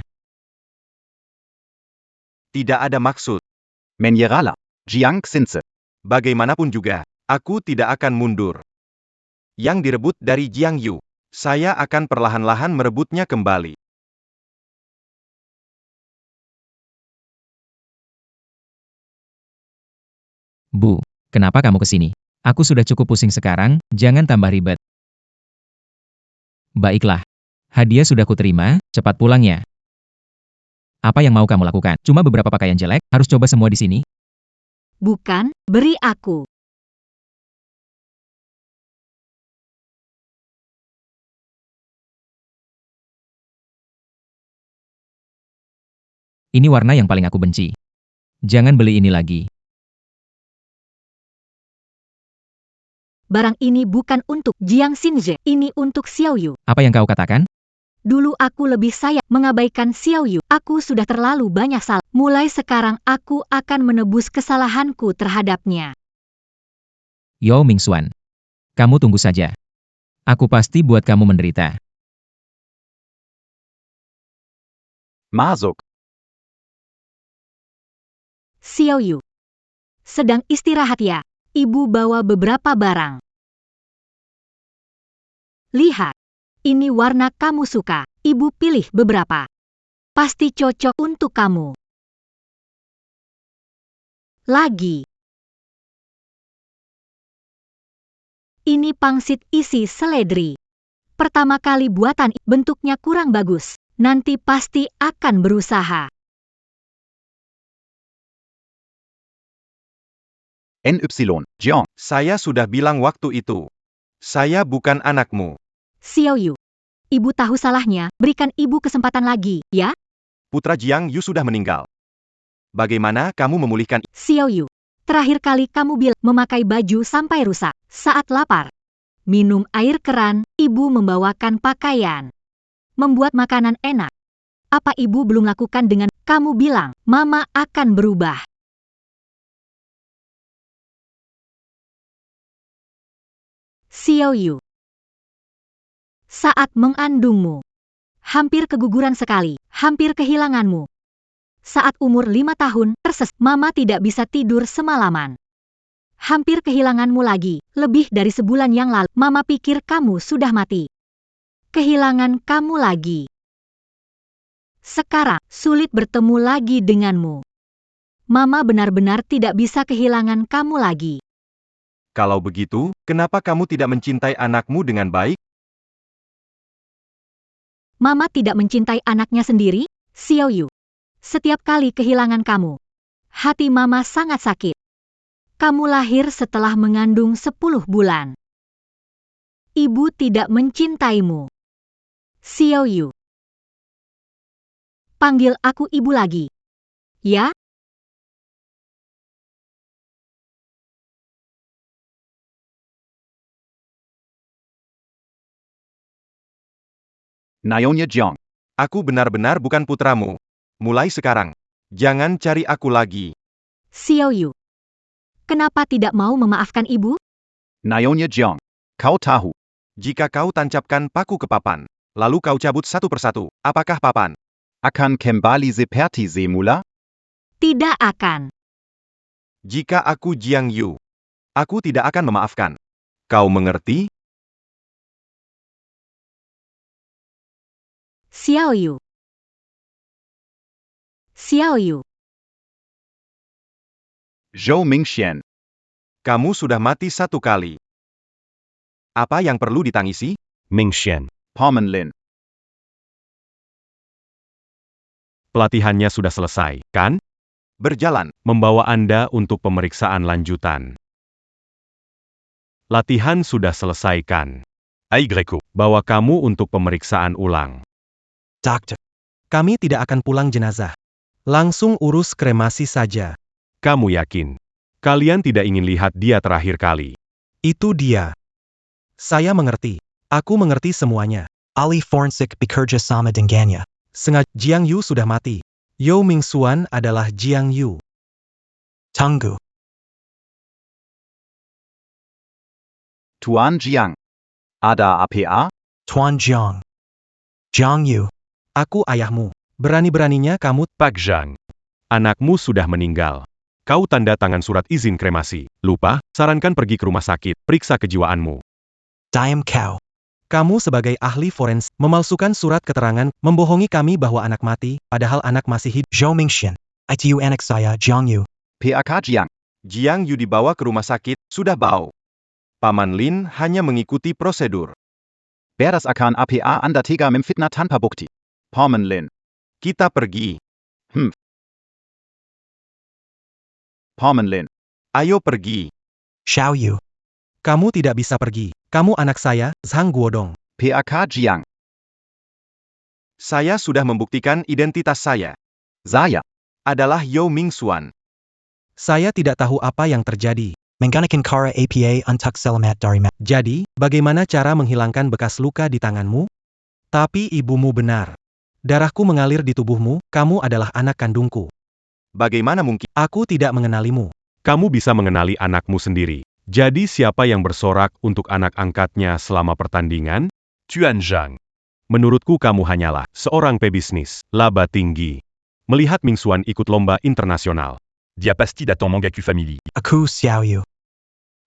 Tidak ada maksud. Menyerahlah, Jiang Xinze. Bagaimanapun juga, aku tidak akan mundur. Yang direbut dari Jiang Yu, saya akan perlahan-lahan merebutnya kembali. Bu, kenapa kamu kesini? Aku sudah cukup pusing sekarang, jangan tambah ribet. Baiklah. Hadiah sudah kuterima, cepat pulang ya. Apa yang mau kamu lakukan? Cuma beberapa pakaian jelek, harus coba semua di sini? Bukan, beri aku. Ini warna yang paling aku benci. Jangan beli ini lagi. Barang ini bukan untuk Jiang Xinze, ini untuk Xiao Yu. Apa yang kau katakan? Dulu aku lebih sayang mengabaikan Xiao Yu. Aku sudah terlalu banyak salah. Mulai sekarang aku akan menebus kesalahanku terhadapnya. Yao Mingxuan. Kamu tunggu saja. Aku pasti buat kamu menderita. Masuk. Xiao Yu. Sedang istirahat ya. Ibu bawa beberapa barang. Lihat. Ini warna kamu suka. Ibu pilih beberapa. Pasti cocok untuk kamu. Lagi. Ini pangsit isi seledri. Pertama kali buatan, bentuknya kurang bagus. Nanti pasti akan berusaha. NY, Jiang. Saya sudah bilang waktu itu. Saya bukan anakmu. Xiao Yu. Ibu tahu salahnya, berikan ibu kesempatan lagi, ya? Putra Jiang Yu sudah meninggal. Bagaimana kamu memulihkan? Xiao Yu. Terakhir kali kamu bilang memakai baju sampai rusak. Saat lapar. Minum air keran, ibu membawakan pakaian. Membuat makanan enak. Apa ibu belum lakukan dengan kamu bilang, mama akan berubah? Xiao Yu. Saat mengandungmu. Hampir keguguran sekali, hampir kehilanganmu. Saat umur 5 tahun, mama tidak bisa tidur semalaman. Hampir kehilanganmu lagi, lebih dari sebulan yang lalu, mama pikir kamu sudah mati. Kehilangan kamu lagi. Sekarang, sulit bertemu lagi denganmu. Mama benar-benar tidak bisa kehilangan kamu lagi. Kalau begitu, kenapa kamu tidak mencintai anakmu dengan baik? Mama tidak mencintai anaknya sendiri, Xiao Yu. Setiap kali kehilangan kamu, hati mama sangat sakit. Kamu lahir setelah mengandung 10 bulan. Ibu tidak mencintaimu. Xiao Yu. Panggil aku ibu lagi. Ya? Nyonya Jiang. Aku benar-benar bukan putramu. Mulai sekarang, jangan cari aku lagi. Xiao Yu. Kenapa tidak mau memaafkan ibu? Nyonya Jiang. Kau tahu. Jika kau tancapkan paku ke papan, lalu kau cabut satu persatu, apakah papan Akan kembali seperti semula? Tidak akan. Jika aku Jiang Yu, aku tidak akan memaafkan. Kau mengerti? Xiao Yu. Xiao Yu. Zhou Mingxian. Kamu sudah mati satu kali. Apa yang perlu ditangisi? Mingxian. Pomen Lin. Pelatihannya sudah selesai, kan? Berjalan. Membawa Anda untuk pemeriksaan lanjutan. Latihan sudah selesai, kan? AY. Bawa kamu untuk pemeriksaan ulang. Dokter. Kami tidak akan pulang jenazah. Langsung urus kremasi saja. Kamu yakin? Kalian tidak ingin lihat dia terakhir kali. Itu dia. Saya mengerti. Aku mengerti semuanya. Ali Fornsik bekerja sama dengannya. Sengaja Jiang Yu sudah mati. Yao Mingxuan adalah Jiang Yu. Tunggu. Tuan Jiang. Ada apa? Tuan Jiang. Jiang Yu. Aku ayahmu. Berani-beraninya kamu. Pak Zhang. Anakmu sudah meninggal. Kau tanda tangan surat izin kremasi. Lupa, sarankan pergi ke rumah sakit, periksa kejiwaanmu. Diam kau. Kamu sebagai ahli forensik memalsukan surat keterangan, membohongi kami bahwa anak mati, padahal anak masih hidup. Zhou Mingxian. Itu anak saya, Jiang Yu. PAK Jiang. Jiang Yu dibawa ke rumah sakit, sudah bau. Paman Lin hanya mengikuti prosedur. Beres akan apa Anda tega memfitnah tanpa bukti. Paman Lin. Kita pergi. Paman Lin. Ayo pergi. Xiao Yu. Kamu tidak bisa pergi. Kamu anak saya, Zhang Guodong. PAK Jiang. Saya sudah membuktikan identitas saya. Saya. Adalah Yao Mingxuan. Saya tidak tahu apa yang terjadi. Menggunakan cara APA untuk selamat dari Jadi, bagaimana cara menghilangkan bekas luka di tanganmu? Tapi ibumu benar. Darahku mengalir di tubuhmu, kamu adalah anak kandungku. Bagaimana mungkin? Aku tidak mengenalimu. Kamu bisa mengenali anakmu sendiri. Jadi siapa yang bersorak untuk anak angkatnya selama pertandingan? Tuan Zhang. Menurutku kamu hanyalah seorang pebisnis, laba tinggi. Melihat Mingxuan ikut lomba internasional. Dia pasti datang Mangaku Family. Aku Xiao Yu.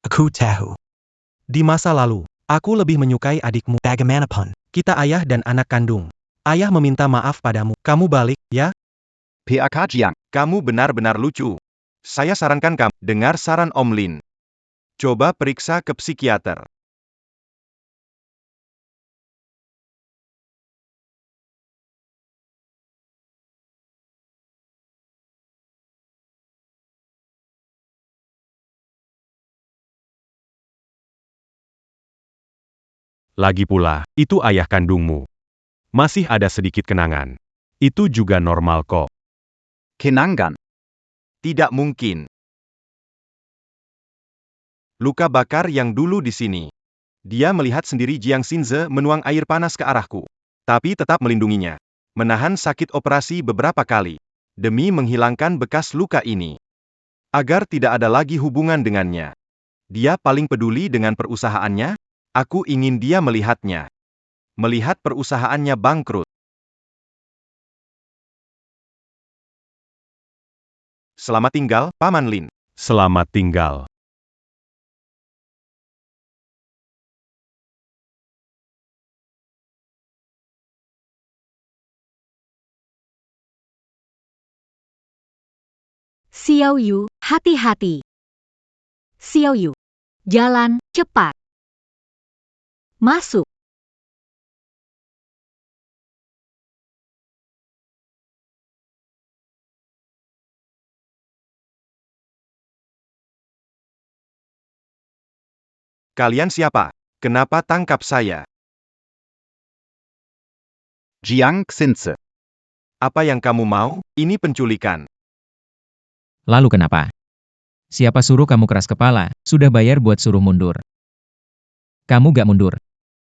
Aku tahu. Di masa lalu, aku lebih menyukai adikmu. Bagaimanapun. Kita ayah dan anak kandung. Ayah meminta maaf padamu. Kamu balik, ya? PAK Jiang. Kamu benar-benar lucu. Saya sarankan kamu, dengar saran Om Lin. Coba periksa ke psikiater. Lagi pula, itu ayah kandungmu. Masih ada sedikit kenangan. Itu juga normal kok. Kenangan. Tidak mungkin. Luka bakar yang dulu di sini. Dia melihat sendiri Jiang Xinze menuang air panas ke arahku. Tapi tetap melindunginya. Menahan sakit operasi beberapa kali. Demi menghilangkan bekas luka ini. Agar tidak ada lagi hubungan dengannya. Dia paling peduli dengan perusahaannya. Aku ingin dia melihatnya. Melihat perusahaannya bangkrut. Selamat tinggal, Paman Lin. Selamat tinggal. Xiao Yu, hati-hati. Xiao Yu, jalan cepat. Masuk. Kalian siapa? Kenapa tangkap saya? Jiang Xinze. Apa yang kamu mau? Ini penculikan. Lalu kenapa? Siapa suruh kamu keras kepala? Sudah bayar buat suruh mundur. Kamu gak mundur.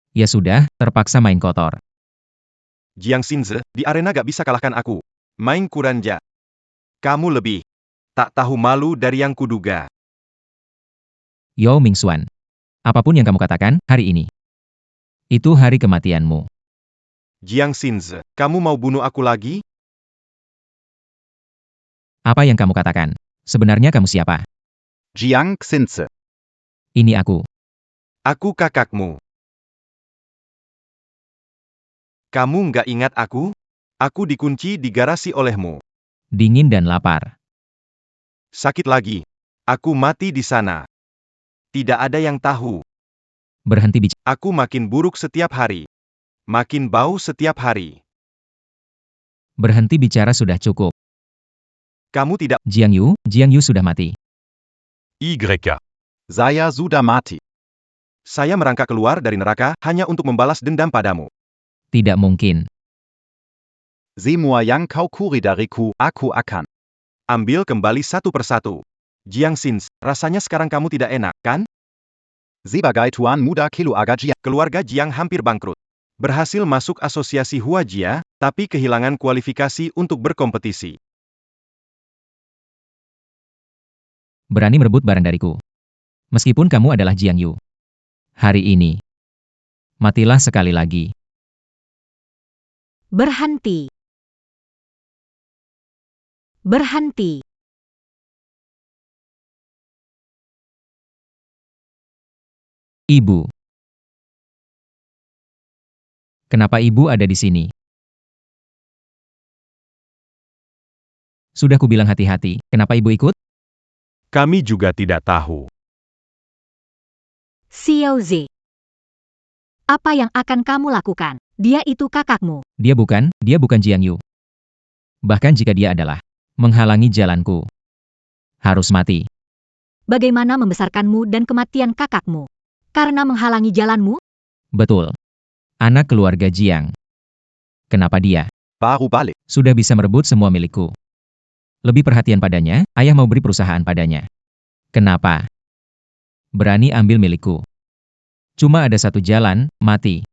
Ya sudah, terpaksa main kotor. Jiang Xinze, di arena gak bisa kalahkan aku. Main kuranja. Kamu lebih. Tak tahu malu dari yang kuduga. Yao Mingxuan. Apapun yang kamu katakan, hari ini. Itu hari kematianmu. Jiang Xinze, kamu mau bunuh aku lagi? Apa yang kamu katakan? Sebenarnya kamu siapa? Jiang Xinze. Ini aku. Aku kakakmu. Kamu nggak ingat aku? Aku dikunci di garasi olehmu. Dingin dan lapar. Sakit lagi. Aku mati di sana. Tidak ada yang tahu. Berhenti bicara. Aku makin buruk setiap hari. Makin bau setiap hari. Berhenti bicara sudah cukup. Kamu tidak. Jiang Yu sudah mati. YK. Saya sudah mati. Saya merangkak keluar dari neraka hanya untuk membalas dendam padamu. Tidak mungkin. Semua yang kau curi dariku, aku akan. Ambil kembali satu persatu. Jiang Xinze, rasanya sekarang kamu tidak enak, kan? Sebagai tuan muda keluarga Jiang. Keluarga Jiang hampir bangkrut. Berhasil masuk asosiasi Huajia, tapi kehilangan kualifikasi untuk berkompetisi. Berani merebut barang dariku. Meskipun kamu adalah Jiang Yu. Hari ini. Matilah sekali lagi. Berhenti. Berhenti. Ibu. Kenapa ibu ada di sini? Sudah kubilang hati-hati, kenapa ibu ikut? Kami juga tidak tahu. Xiao Ze. Apa yang akan kamu lakukan? Dia itu kakakmu. Dia bukan Jiang Yu. Bahkan jika dia adalah menghalangi jalanku. Harus mati. Bagaimana membesarkanmu dan kematian kakakmu? Karena menghalangi jalanmu? Betul. Anak keluarga Jiang. Kenapa dia Baru balik. sudah bisa merebut semua milikku? Lebih perhatian padanya, ayah mau beri perusahaan padanya. Kenapa? Berani ambil milikku. Cuma ada satu jalan, mati.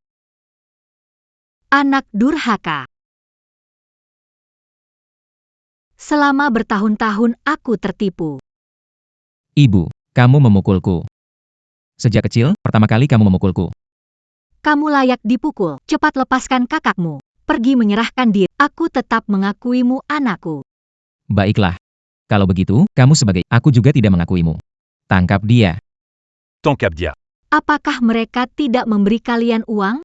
Anak durhaka. Selama bertahun-tahun aku tertipu. Ibu, kamu memukulku. Sejak kecil, pertama kali kamu memukulku. Kamu layak dipukul. Cepat lepaskan kakakmu. Pergi menyerahkan diri. Aku tetap mengakuimu anakku. Baiklah. Kalau begitu, kamu sebagai aku juga tidak mengakuimu. Tangkap dia. Tangkap dia. Apakah mereka tidak memberi kalian uang?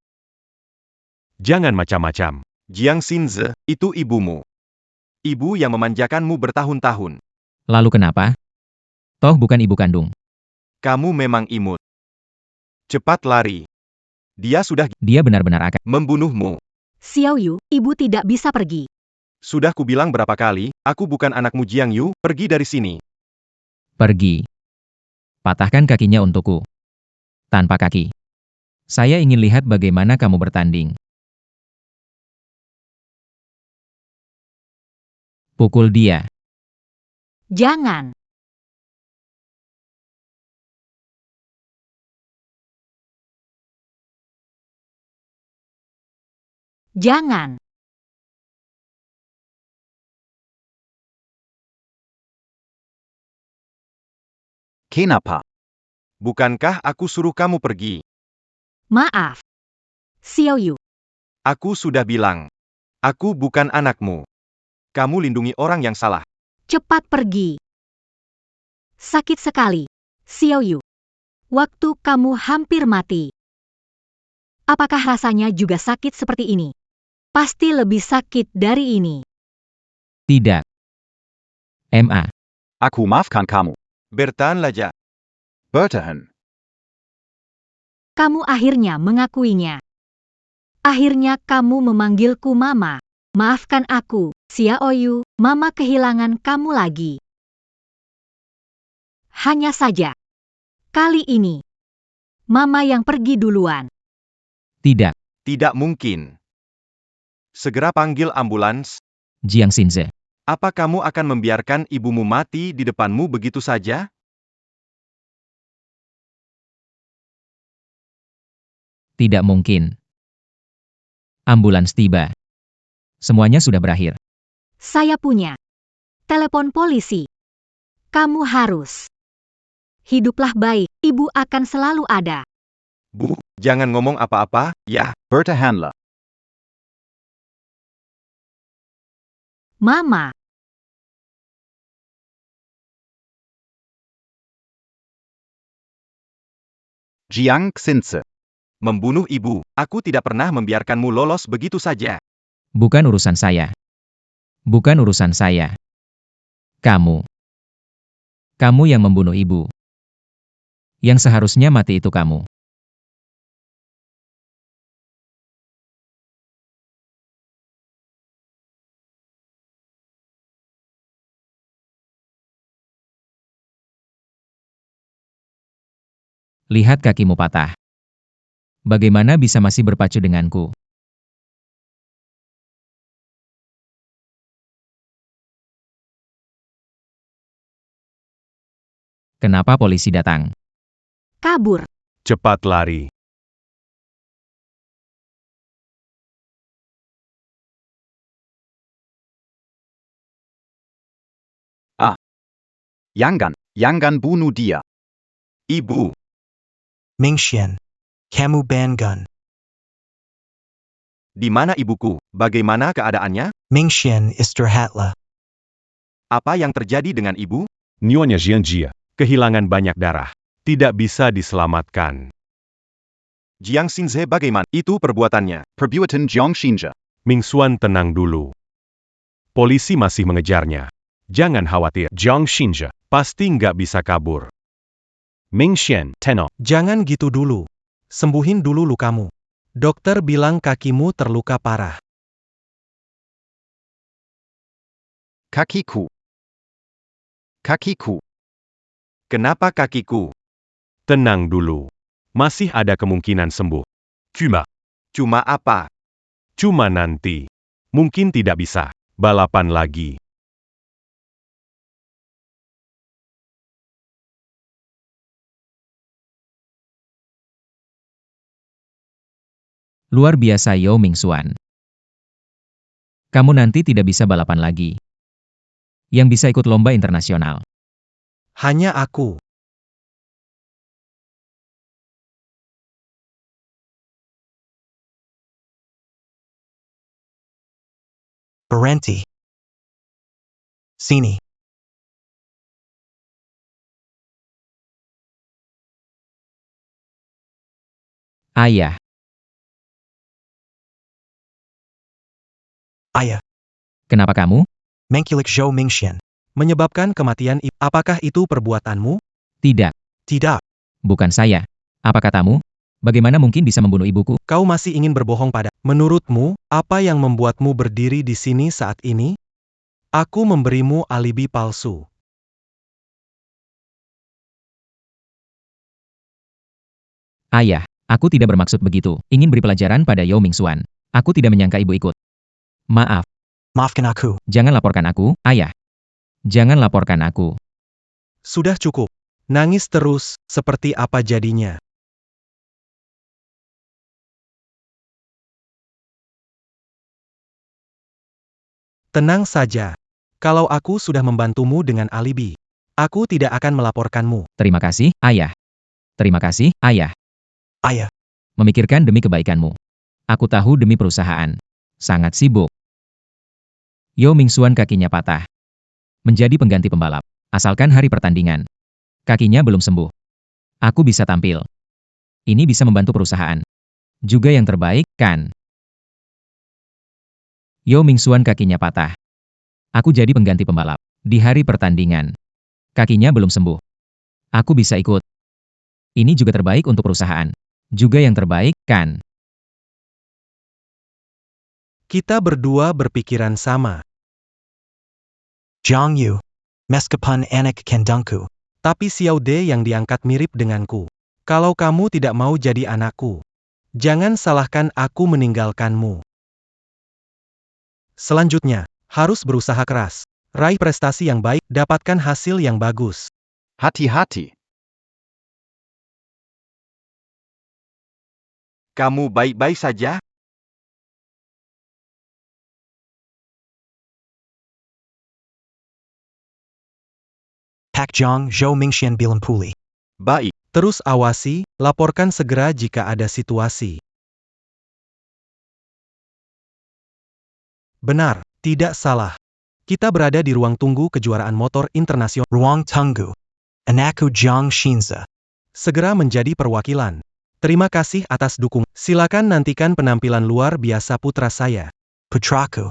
Jangan macam-macam. Jiang Xinze, itu ibumu. Ibu yang memanjakanmu bertahun-tahun. Lalu kenapa? Toh bukan ibu kandung. Kamu memang imut. Cepat lari. Dia sudah Dia benar-benar akan. membunuhmu. Xiao Yu, ibu tidak bisa pergi. Sudah kubilang berapa kali, aku bukan anakmu Jiang Yu, pergi dari sini. Pergi. Patahkan kakinya untukku. Tanpa kaki. Saya ingin lihat bagaimana kamu bertanding. Pukul dia. Jangan. Jangan. Kenapa? Bukankah aku suruh kamu pergi? Maaf. Xiao Yu, Aku sudah bilang. Aku bukan anakmu. Kamu lindungi orang yang salah. cepat pergi. Sakit sekali. Xiao Yu. Waktu kamu hampir mati. Apakah rasanya juga sakit seperti ini? Pasti lebih sakit dari ini. Tidak. MA. Aku maafkan kamu. Bertahan saja. Bertahan. Kamu akhirnya mengakuinya. Akhirnya kamu memanggilku Mama. Maafkan aku, Xiao Yu, Mama kehilangan kamu lagi. Hanya saja. Kali ini. Mama yang pergi duluan. Tidak. Tidak mungkin. Segera panggil ambulans. Jiang Xinze. Apa kamu akan membiarkan ibumu mati di depanmu begitu saja? Tidak mungkin. Ambulans tiba. Semuanya sudah berakhir. Saya punya. Telepon polisi. Kamu harus. Hiduplah baik, ibu akan selalu ada. Bu, jangan ngomong apa-apa, ya. Bertahanlah. Mama. Jiang Xinze. Membunuh ibu, aku tidak pernah membiarkanmu lolos begitu saja. Bukan urusan saya. Bukan urusan saya. Kamu. Kamu yang membunuh ibu. Yang seharusnya mati itu kamu. Lihat kakimu patah. Bagaimana bisa masih berpacu denganku? Kenapa polisi datang? Kabur. Cepat lari. Jangan bunuh dia. Ibu, Mingxian. Kamu Bangun. di mana ibuku? Bagaimana keadaannya? Mingxian istirahatlah. Apa yang terjadi dengan ibu? Nyonya Jiangjia, kehilangan banyak darah. Tidak bisa diselamatkan. Jiang Xinze bagaimana? Itu perbuatannya. Perbuatan Jiang Xinze. Ming Xuan tenang dulu. Polisi masih mengejarnya. Jangan khawatir, Jiang Xinze pasti nggak bisa kabur. Ming Xian, tenang. Jangan gitu dulu. Sembuhin dulu lukamu. Dokter bilang kakimu terluka parah. Kakiku. Kenapa kakiku? Tenang dulu. Masih ada kemungkinan sembuh. Cuma apa? Cuma nanti. Mungkin tidak bisa. Balapan lagi. Luar biasa Yao Mingxuan. Kamu nanti tidak bisa balapan lagi. Yang bisa ikut lomba internasional. Hanya aku. Berhenti. Sini. Ayah, Ayah. kenapa kamu? Mengkilik Zhou Mingxian. Menyebabkan kematian ibu. Apakah itu perbuatanmu? Tidak, Tidak. bukan saya. Apa katamu? Bagaimana mungkin bisa membunuh ibuku? Kau masih ingin berbohong pada. Menurutmu, apa yang membuatmu berdiri di sini saat ini? Aku memberimu alibi palsu. Ayah, aku tidak bermaksud begitu. Ingin beri pelajaran pada Yao Mingxuan. Aku tidak menyangka ibu ikut. Maaf, Maafkan aku. jangan laporkan aku, ayah. Jangan laporkan aku. Sudah cukup. Nangis terus, seperti apa jadinya? Tenang saja. Kalau aku sudah membantumu dengan alibi, aku tidak akan melaporkanmu. Terima kasih, ayah. Terima kasih, ayah. Ayah. Memikirkan demi kebaikanmu. Aku tahu demi perusahaan. Sangat sibuk. Yao Mingxuan kakinya patah. Menjadi pengganti pembalap. Asalkan hari pertandingan. Kakinya belum sembuh. Aku bisa tampil. Ini bisa membantu perusahaan. Juga yang terbaik, kan? Yao Mingxuan kakinya patah. Aku jadi pengganti pembalap. Di hari pertandingan. Kakinya belum sembuh. Aku bisa ikut. Ini juga terbaik untuk perusahaan. Juga yang terbaik, kan? Kita berdua berpikiran sama. Zhang Yu. Meskipun anak kandungku. Tapi Xiao De yang diangkat mirip denganku. Kalau kamu tidak mau jadi anakku, jangan salahkan aku meninggalkanmu. Selanjutnya, harus berusaha keras. Raih prestasi yang baik, dapatkan hasil yang bagus. Hati-hati. Kamu baik-baik saja? Pak Zhang Zhou Mingxian bilang pulih. Baik. Terus awasi, laporkan segera jika ada situasi. Benar, tidak salah. Kita berada di ruang tunggu kejuaraan motor internasional. Ruang tunggu. Anakku Jiang Xinze. Segera menjadi perwakilan. Terima kasih atas dukungan. Silakan nantikan penampilan luar biasa putra saya. Putraku.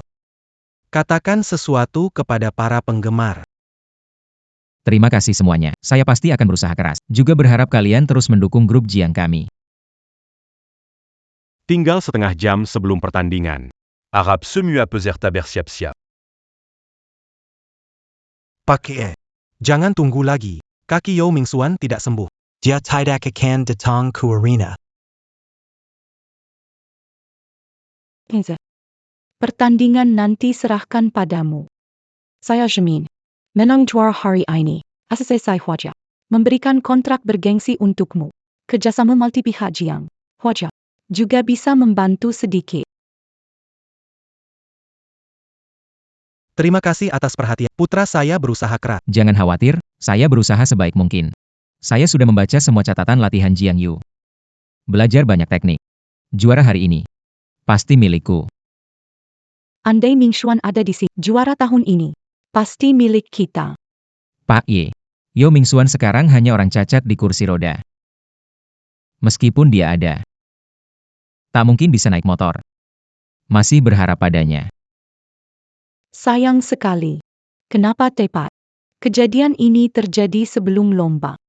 Katakan sesuatu kepada para penggemar. Terima kasih semuanya. Saya pasti akan berusaha keras. Juga berharap kalian terus mendukung grup Jiang kami. Tinggal setengah jam sebelum pertandingan. Arabe semu à peser tabersiapsia. Pakai. Jangan tunggu lagi. Kaki Yao Mingxuan tidak sembuh. Dia tidak akan datang ke arena. Pertandingan nanti serahkan padamu. Saya jamin. Menang juara hari ini. Selesai wajah. Memberikan kontrak bergengsi untukmu. Kerjasama multi pihak Jiang. Wajah. Juga bisa membantu sedikit. Terima kasih atas perhatian. Putra saya berusaha keras. Jangan khawatir, saya berusaha sebaik mungkin. Saya sudah membaca semua catatan latihan Jiang Yu. Belajar banyak teknik. Juara hari ini pasti milikku. Andai Ming Xuan ada di sini, juara tahun ini pasti milik kita. Pak Ye. Yo Mingxuan sekarang hanya orang cacat di kursi roda. Meskipun dia ada, tak mungkin bisa naik motor. Masih berharap padanya. Sayang sekali. Kenapa tepat? Kejadian ini terjadi sebelum lomba.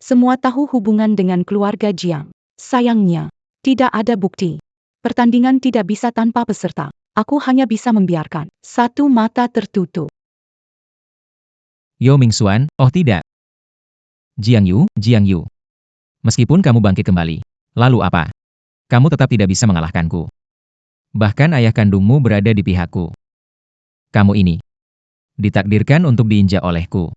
Semua tahu hubungan dengan keluarga Jiang. Sayangnya, tidak ada bukti. Pertandingan tidak bisa tanpa peserta. Aku hanya bisa membiarkan satu mata tertutup. Yo Mingxuan, oh tidak. Jiang Yu. Meskipun kamu bangkit kembali, lalu apa? Kamu tetap tidak bisa mengalahkanku. Bahkan ayah kandungmu berada di pihakku. Kamu ini ditakdirkan untuk diinjak olehku.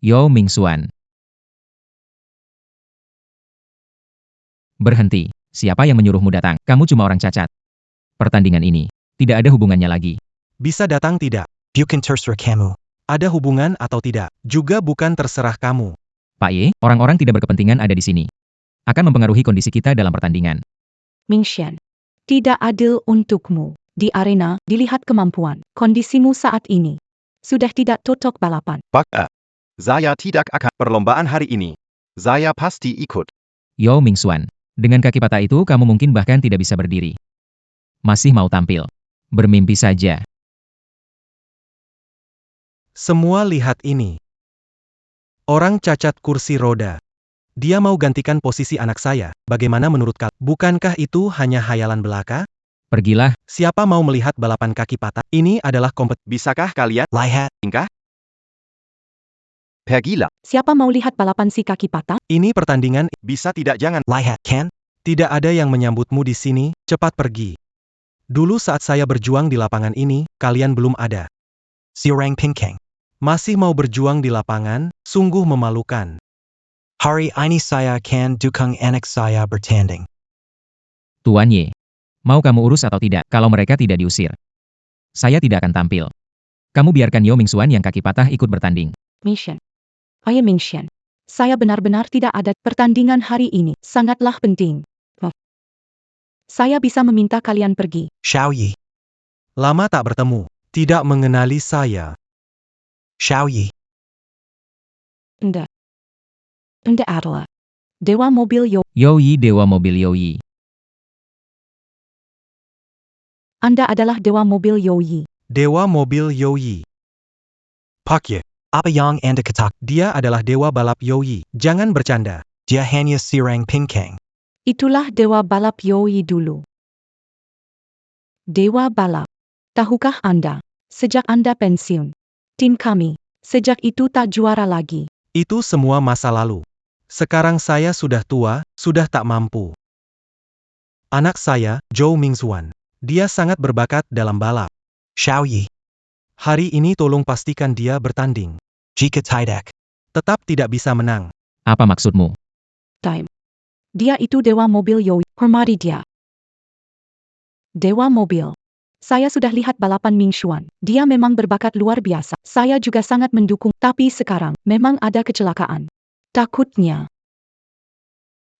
Yo Mingxuan. Berhenti. Siapa yang menyuruhmu datang? Kamu cuma orang cacat. Pertandingan ini tidak ada hubungannya lagi. Bisa datang tidak? Bukan terserah kamu. Ada hubungan atau tidak? Juga bukan terserah kamu. Pak Ye, orang-orang tidak berkepentingan ada di sini. Akan mempengaruhi kondisi kita dalam pertandingan. Ming Xian, tidak adil untukmu. Di arena, dilihat kemampuan. Kondisimu saat ini sudah tidak cocok balapan. Pak, saya tidak akan perlombaan hari ini. Saya pasti ikut. Yo Mingxuan. Dengan kaki patah itu kamu mungkin bahkan tidak bisa berdiri. Masih mau tampil. Bermimpi saja. Semua lihat ini. Orang cacat kursi roda. Dia mau gantikan posisi anak saya. Bagaimana menurut kalian? Bukankah itu hanya hayalan belaka? Pergilah. Siapa mau melihat balapan kaki patah? Ini adalah kompetisi. Bisakah kalian Lihat. tingkah? Pergilah. Siapa mau lihat balapan si kaki patah? Ini pertandingan. Bisa tidak jangan. Lihat, kan? Tidak ada yang menyambutmu di sini. Cepat pergi. Dulu saat saya berjuang di lapangan ini, kalian belum ada. Siorang Pinkang. Masih mau berjuang di lapangan? Sungguh memalukan. Hari ini saya akan dukung anak saya bertanding. Tuan Ye. Mau kamu urus atau tidak, kalau mereka tidak diusir? Saya tidak akan tampil. Kamu biarkan Yo Mingxuan yang kaki patah ikut bertanding. Ming Xian. Ayah Ming Xian. Saya benar-benar tidak ada. Pertandingan hari ini sangatlah penting. Saya bisa meminta kalian pergi. Xiao Yi. Lama tak bertemu. Tidak mengenali saya. Xiao Yi. Anda adalah Dewa Mobil Yo. Yo Yi Dewa Mobil Yo Yi. Anda adalah Dewa Mobil Yo Yi. Dewa mobil Youyi. Pak Ye. Apa yang Anda katakan? Dia adalah dewa balap Youyi. Jangan bercanda. Dia hanya Siorang Pinkang. Itulah Dewa Balap Yo Yi dulu. Dewa Balap. Tahukah Anda? Sejak Anda pensiun, tim kami, sejak itu tak juara lagi. Itu semua masa lalu. Sekarang saya sudah tua, sudah tak mampu. Anak saya, Zhou Mingxuan. Dia sangat berbakat dalam balap. Xiao Yi. Hari ini tolong pastikan dia bertanding. Jika tidak. Tetap tidak bisa menang. Apa maksudmu? Time. Dia itu Dewa Mobil Yo Yi. Hormati dia. Dewa Mobil. Saya sudah lihat balapan Ming Xuan. Dia memang berbakat luar biasa. Saya juga sangat mendukung. Tapi sekarang, memang ada kecelakaan. Takutnya.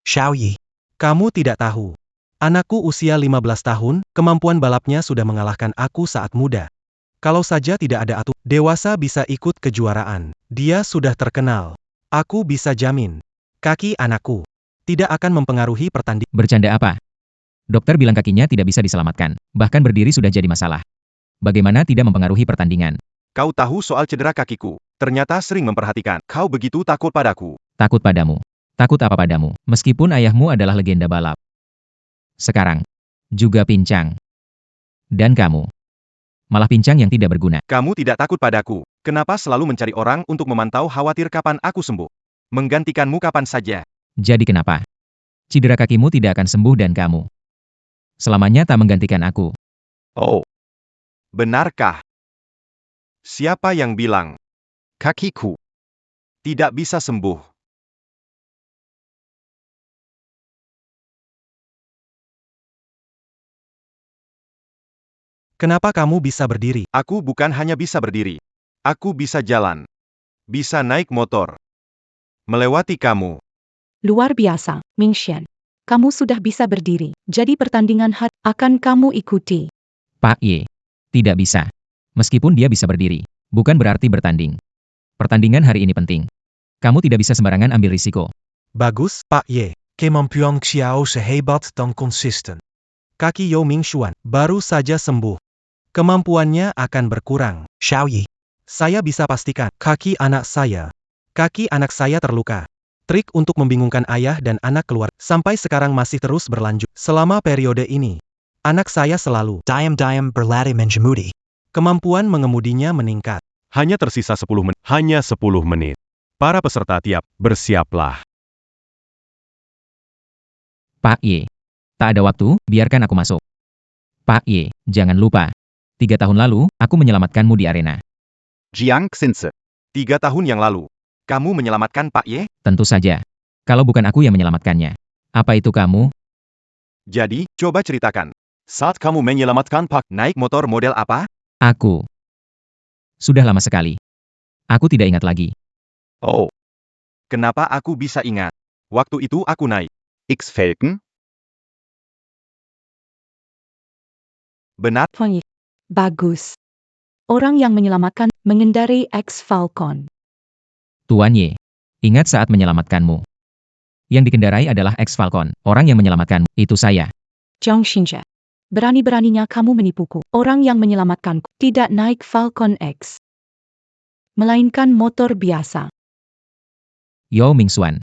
Xiao Yi. Kamu tidak tahu. Anakku usia 15 tahun, kemampuan balapnya sudah mengalahkan aku saat muda. Kalau saja tidak ada aturan, dewasa bisa ikut kejuaraan. Dia sudah terkenal. Aku bisa jamin. Kaki anakku tidak akan mempengaruhi pertandingan. Bercanda apa? Dokter bilang kakinya tidak bisa diselamatkan. Bahkan berdiri sudah jadi masalah. Bagaimana tidak mempengaruhi pertandingan? Kau tahu soal cedera kakiku. Ternyata sering memperhatikan. Kau begitu takut padaku. Takut padamu. Takut apa padamu? Meskipun ayahmu adalah legenda balap. Sekarang, juga pincang. Dan kamu. Malah pincang yang tidak berguna. Kamu tidak takut padaku. Kenapa selalu mencari orang untuk memantau khawatir kapan aku sembuh? Menggantikanmu kapan saja. Jadi kenapa? Cedera kakimu tidak akan sembuh dan kamu selamanya tak menggantikan aku. Oh. Benarkah? Siapa yang bilang? Kakiku. Tidak bisa sembuh. Kenapa kamu bisa berdiri? Aku bukan hanya bisa berdiri. Aku bisa jalan. Bisa naik motor. Melewati kamu. Luar biasa, Mingxian. Kamu sudah bisa berdiri. Jadi pertandingan akan kamu ikuti. Pak Ye. Tidak bisa. Meskipun dia bisa berdiri, bukan berarti bertanding. Pertandingan hari ini penting. Kamu tidak bisa sembarangan ambil risiko. Bagus, Pak Ye. Kemampuan Xiao sehebat dan konsisten. Kaki Yao Mingxuan baru saja sembuh. Kemampuannya akan berkurang. Xiaoyi. Saya bisa pastikan, kaki anak saya terluka. Trik untuk membingungkan ayah dan anak keluar sampai sekarang masih terus berlanjut. Selama periode ini, anak saya selalu Diam berlari menjemudi. kemampuan mengemudinya meningkat. Hanya tersisa 10 menit. Hanya 10 menit. Para peserta tiap, bersiaplah. Pak Ye. Tak ada waktu, biarkan aku masuk. Pak Ye, jangan lupa. 3 tahun lalu, aku menyelamatkanmu di arena. Jiang Xinze. 3 tahun yang lalu. Kamu menyelamatkan Pak Ye? Tentu saja. Kalau bukan aku yang menyelamatkannya. Apa itu kamu? Jadi, coba ceritakan. Saat kamu menyelamatkan Pak, Naik motor model apa? Aku. Sudah lama sekali. Aku tidak ingat lagi. Oh, Kenapa aku bisa ingat? Waktu itu aku naik. X-Falcon? Benar, Feng Yi. Bagus. Orang yang menyelamatkan mengendarai X-Falcon. Tuan Ye. Ingat saat menyelamatkanmu. Yang dikendarai adalah X-Falcon. Orang yang menyelamatkanmu, itu saya. Zhang Xinjia. Berani-beraninya kamu menipuku. Orang yang menyelamatkanku tidak naik Falcon X. Melainkan motor biasa. Yao Mingxuan.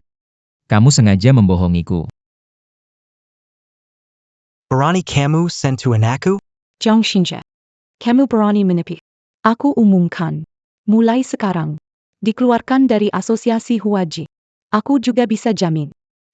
Kamu sengaja membohongiku. Berani kamu sentuhan aku? Zhang Xinjia. Kamu berani menipu. Aku umumkan. Mulai sekarang. Dikeluarkan dari asosiasi Huaji. Aku juga bisa jamin.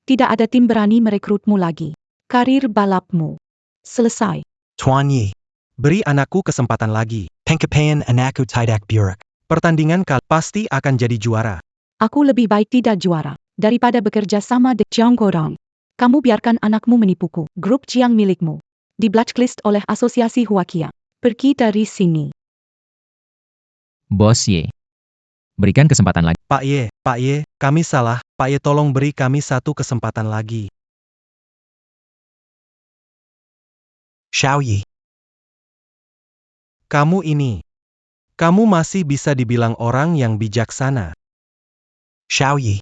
Tidak ada tim berani merekrutmu lagi. Karir balapmu selesai. Tuan Yi. Beri anakku kesempatan lagi. Pencapaian anakku tidak buruk. Pertandingan pasti akan jadi juara. Aku lebih baik tidak juara daripada bekerja sama dengan Jiang Godong. Kamu biarkan anakmu menipuku. Grup Jiang milikmu di blacklist oleh asosiasi Huakia. Pergi dari sini. Bos Ye. Berikan kesempatan lagi. Pak Ye, kami salah. Pak Ye, tolong beri kami satu kesempatan lagi. Xiaoyi. Kamu masih bisa dibilang orang yang bijaksana. Xiaoyi.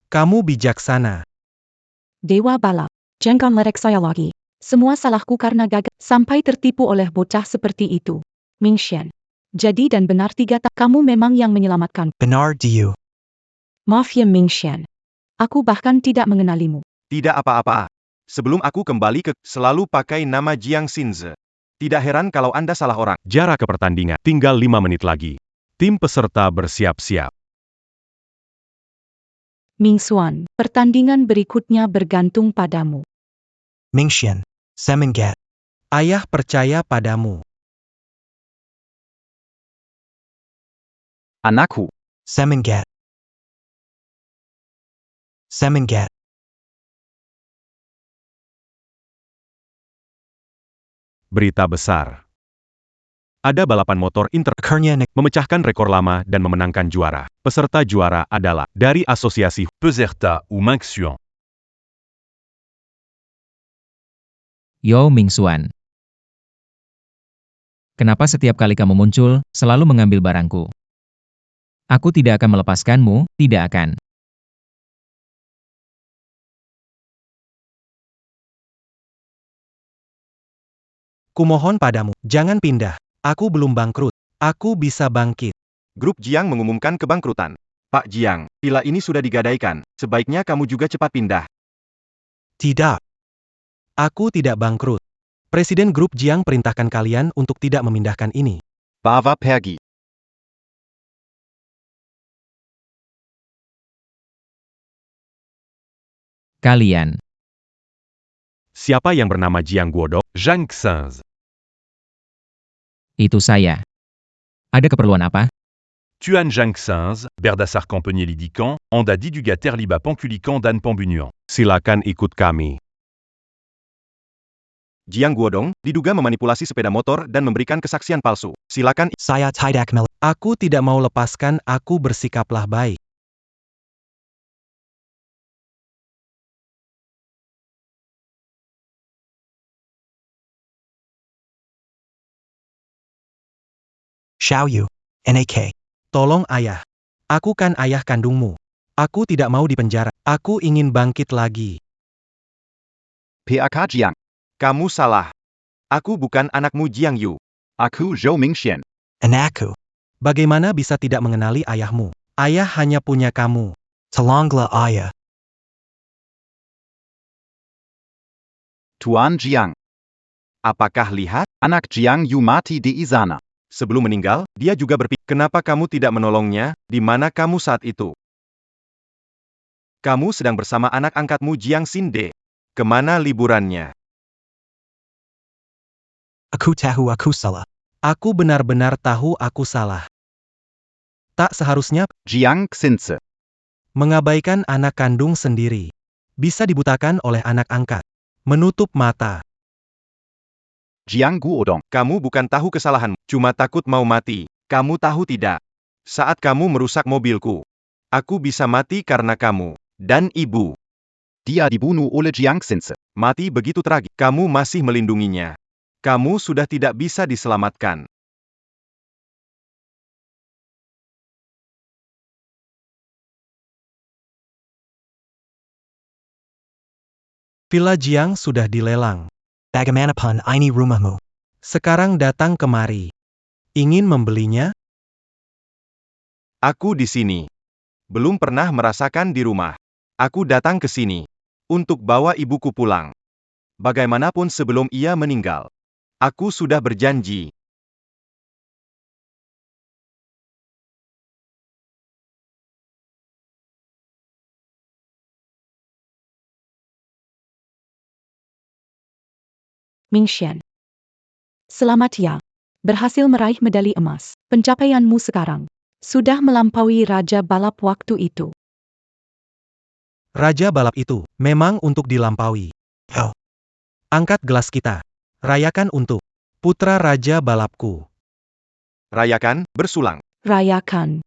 Kamu bijaksana. Dewa balap. Jangan lerek saya lagi. Semua salahku karena gagal sampai tertipu oleh bocah seperti itu. Mingxian. Jadi dan benar 3 tahun kamu memang yang menyelamatkan. Benar Diu. Maaf ya Mingxian. Aku bahkan tidak mengenalimu. tidak apa-apa. Sebelum aku kembali selalu pakai nama Jiang Xinze. Tidak heran kalau Anda salah orang. Jarak ke pertandingan, tinggal 5 menit lagi. Tim peserta bersiap-siap. Mingxuan, pertandingan berikutnya bergantung padamu. Mingxian. Semangat. Ayah percaya padamu. Anakku. Semangat. Semangat. Berita besar. Ada balapan motor Akhirnya memecahkan rekor lama dan memenangkan juara. Peserta juara adalah dari asosiasi Peserta ou Mingxuan. Yao Mingxuan. Kenapa setiap kali kamu muncul, selalu mengambil barangku? Aku tidak akan melepaskanmu, tidak akan. Kumohon padamu, jangan pindah. Aku belum bangkrut. Aku bisa bangkit. Grup Jiang mengumumkan kebangkrutan. Pak Jiang, villa ini sudah digadaikan. Sebaiknya kamu juga cepat pindah. Tidak. Aku tidak bangkrut. Presiden grup Jiang perintahkan kalian untuk tidak memindahkan ini. Bava pergi. Kalian. siapa yang bernama Jiang Guodong? Zhang Xinze. Itu saya. Ada keperluan apa? Tuan Jangxins, Berdasar Campenier Lidican, Andadi Dugater Liba Panculican Dan Pambunuan. Silakan ikut kami. Jiang Guodong diduga memanipulasi sepeda motor dan memberikan kesaksian palsu. Silakan. Saya tidak mel. Aku tidak mau lepaskan, aku bersikaplah baik. Xiao Yu. NAK. Tolong ayah. Aku kan ayah kandungmu. Aku tidak mau dipenjara. Aku ingin bangkit lagi. PAK Jiang. Kamu salah. Aku bukan anakmu Jiang Yu. Aku Zhou Mingxian. Anakku. Bagaimana bisa tidak mengenali ayahmu? Ayah hanya punya kamu. Tolonglah ayah. Tuan Jiang. Apakah lihat? Anak Jiang Yu mati di sana. Sebelum meninggal, dia juga berpikir, kenapa kamu tidak menolongnya? Di mana kamu saat itu? Kamu sedang bersama anak angkatmu Jiang Xinde. Kemana liburannya? Aku tahu aku salah. Aku benar-benar tahu aku salah. Tak seharusnya Jiang Xinze. mengabaikan anak kandung sendiri. Bisa dibutakan oleh anak angkat. Menutup mata. Jiang Guodong. Kamu bukan tahu kesalahanmu, cuma takut mau mati. Kamu tahu tidak? Saat kamu merusak mobilku, aku bisa mati karena kamu. Dan ibu. Dia dibunuh oleh Jiang Xinze. Mati begitu tragis. Kamu masih melindunginya. Kamu sudah tidak bisa diselamatkan. Villa Jiang sudah dilelang. Bagaimanapun ini rumahmu. Sekarang datang kemari. Ingin membelinya? Aku di sini. Belum pernah merasakan di rumah. Aku datang ke sini untuk bawa ibuku pulang. Bagaimanapun sebelum ia meninggal. Aku sudah berjanji. Mingxian. Selamat ya. Berhasil meraih medali emas. Pencapaianmu sekarang sudah melampaui raja balap waktu itu. Raja balap itu memang untuk dilampaui. Oh. Angkat gelas kita. Rayakan untuk putra raja balapku. Rayakan, bersulang. Rayakan.